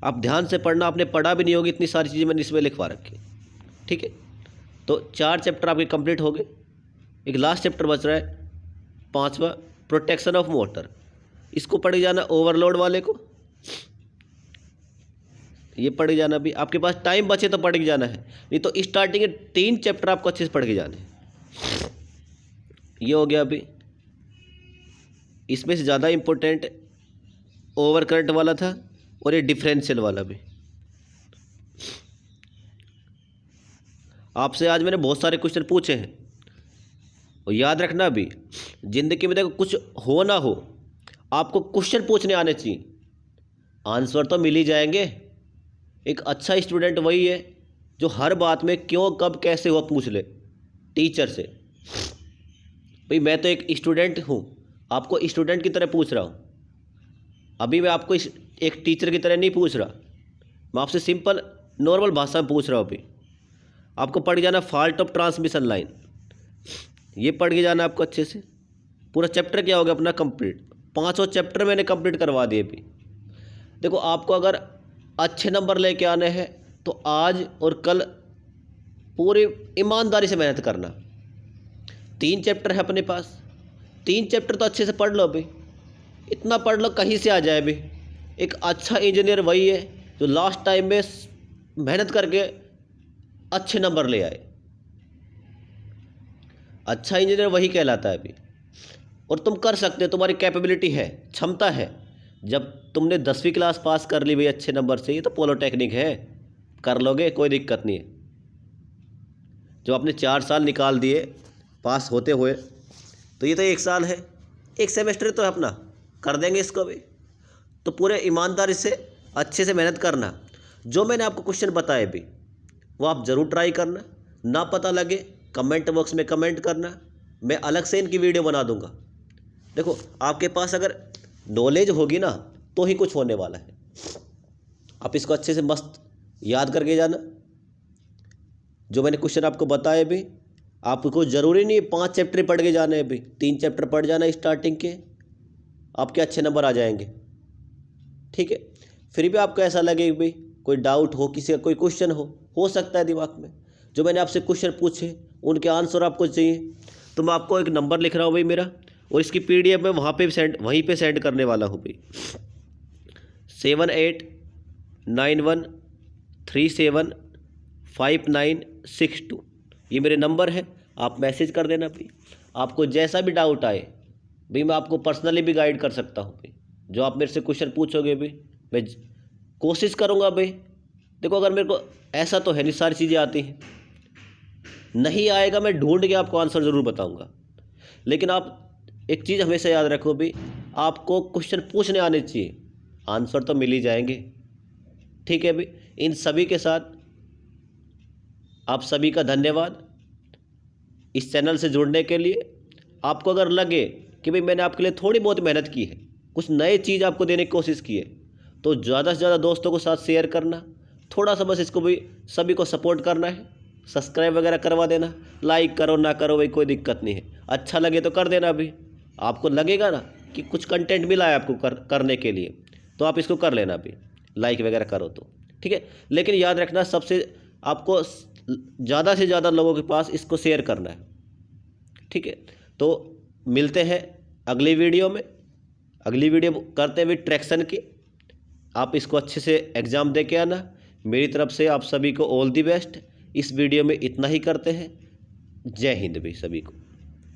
आप ध्यान से पढ़ना, आपने पढ़ा भी नहीं होगी, इतनी सारी चीज़ें मैंने इसमें लिखवा रखी है। ठीक है, तो 4 चैप्टर आपके कंप्लीट हो गए। एक लास्ट चैप्टर बच रहा है 5वां, प्रोटेक्शन ऑफ मोटर। इसको पढ़ जाना, ओवरलोड वाले को ये पढ़ के जाना। भी आपके पास टाइम बचे तो पढ़ के जाना है, नहीं तो स्टार्टिंग के 3 चैप्टर आपको अच्छे से पढ़ के जाने हैं। ये हो गया। अभी इसमें से ज़्यादा इम्पोर्टेंट ओवर करंट वाला था और ये डिफरेंशियल वाला भी। आपसे आज मैंने बहुत सारे क्वेश्चन पूछे हैं और याद रखना भी, ज़िंदगी में देखो कुछ हो ना हो, आपको क्वेश्चन पूछने आने चाहिए, आंसर तो मिल ही जाएंगे। एक अच्छा स्टूडेंट वही है जो हर बात में क्यों कब कैसे हुआ पूछ ले टीचर से। भाई मैं तो एक स्टूडेंट हूँ, आपको स्टूडेंट की तरह पूछ रहा हूँ। अभी मैं आपको एक टीचर की तरह नहीं पूछ रहा, मैं आपसे सिंपल नॉर्मल भाषा में पूछ रहा हूँ। अभी आपको पढ़ जाना फॉल्ट ऑफ ट्रांसमिशन लाइन, ये पढ़ के जाना आपको अच्छे से। पूरा चैप्टर क्या हो गया अपना कंप्लीट, 5 चैप्टर मैंने कंप्लीट करवा दिए। अभी देखो आपको अगर अच्छे नंबर लेके आने हैं तो आज और कल पूरी ईमानदारी से मेहनत करना। 3 चैप्टर है अपने पास, 3 चैप्टर तो अच्छे से पढ़ लो। अभी इतना पढ़ लो कहीं से आ जाए। अभी एक अच्छा इंजीनियर वही है जो लास्ट टाइम में मेहनत करके अच्छे नंबर ले आए। अच्छा इंजीनियर वही कहलाता है अभी। और तुम कर सकते हो, तुम्हारी कैपेबिलिटी है, क्षमता है। जब तुमने 10वीं क्लास पास कर ली भाई अच्छे नंबर से, ये तो पॉलिटेक्निक है, कर लोगे, कोई दिक्कत नहीं है। जो आपने 4 साल निकाल दिए पास होते हुए, तो ये तो 1 साल है, 1 सेमेस्टर तो है अपना, कर देंगे इसको भी। तो पूरे ईमानदारी से अच्छे से मेहनत करना। जो मैंने आपको क्वेश्चन बताए भी वो आप ज़रूर ट्राई करना। ना पता लगे कमेंट बॉक्स में कमेंट करना, मैं अलग से इनकी वीडियो बना दूंगा। देखो आपके पास अगर नॉलेज होगी ना तो ही कुछ होने वाला है। आप इसको अच्छे से मस्त याद करके जाना। जो मैंने क्वेश्चन आपको बताए भी, आपको ज़रूरी नहीं 5 चैप्टर पढ़ के जाने हैं। अभी 3 चैप्टर पढ़ जाना स्टार्टिंग के, आपके अच्छे नंबर आ जाएंगे। ठीक है, फिर भी आपको ऐसा लगे कि भाई कोई डाउट हो, किसी का कोई क्वेश्चन हो सकता है दिमाग में। जो मैंने आपसे क्वेश्चन पूछे उनके आंसर आपको चाहिए, तो मैं आपको एक नंबर लिख रहा हूँ भाई मेरा, और इसकी PDF में वहीं पे सेंड करने वाला हूँ भाई। 7891375962 ये मेरे नंबर है, आप मैसेज कर देना भाई। आपको जैसा भी डाउट आए भाई, मैं आपको पर्सनली भी गाइड कर सकता हूँ भाई। जो आप मेरे से क्वेश्चन पूछोगे भाई, मैं कोशिश करूँगा भाई। देखो अगर मेरे को ऐसा तो है नहीं सारी चीज़ें आती हैं, नहीं आएगा मैं ढूंढ के आपको आंसर ज़रूर बताऊँगा। लेकिन आप एक चीज़ हमेशा याद रखो भी, आपको क्वेश्चन पूछने आने चाहिए, आंसर तो मिल ही जाएंगे। ठीक है भाई, इन सभी के साथ आप सभी का धन्यवाद इस चैनल से जुड़ने के लिए। आपको अगर लगे कि भाई मैंने आपके लिए थोड़ी बहुत मेहनत की है, कुछ नए चीज़ आपको देने की कोशिश की है, तो ज़्यादा से ज़्यादा दोस्तों के साथ शेयर करना। थोड़ा सा बस इसको भी सभी को सपोर्ट करना है, सब्सक्राइब वगैरह करवा देना। लाइक करो ना करो भाई कोई दिक्कत नहीं है, अच्छा लगे तो कर देना। अभी आपको लगेगा ना कि कुछ कंटेंट मिला है आपको करने के लिए, तो आप इसको कर लेना अभी, लाइक वगैरह करो तो ठीक है। लेकिन याद रखना, सबसे आपको ज़्यादा से ज़्यादा लोगों के पास इसको शेयर करना है। ठीक है, तो मिलते हैं अगली वीडियो में। अगली वीडियो करते हुए ट्रैक्शन की, आप इसको अच्छे से एग्ज़ाम दे के आना। मेरी तरफ से आप सभी को ऑल दी बेस्ट। इस वीडियो में इतना ही करते हैं। जय हिंद भी सभी को।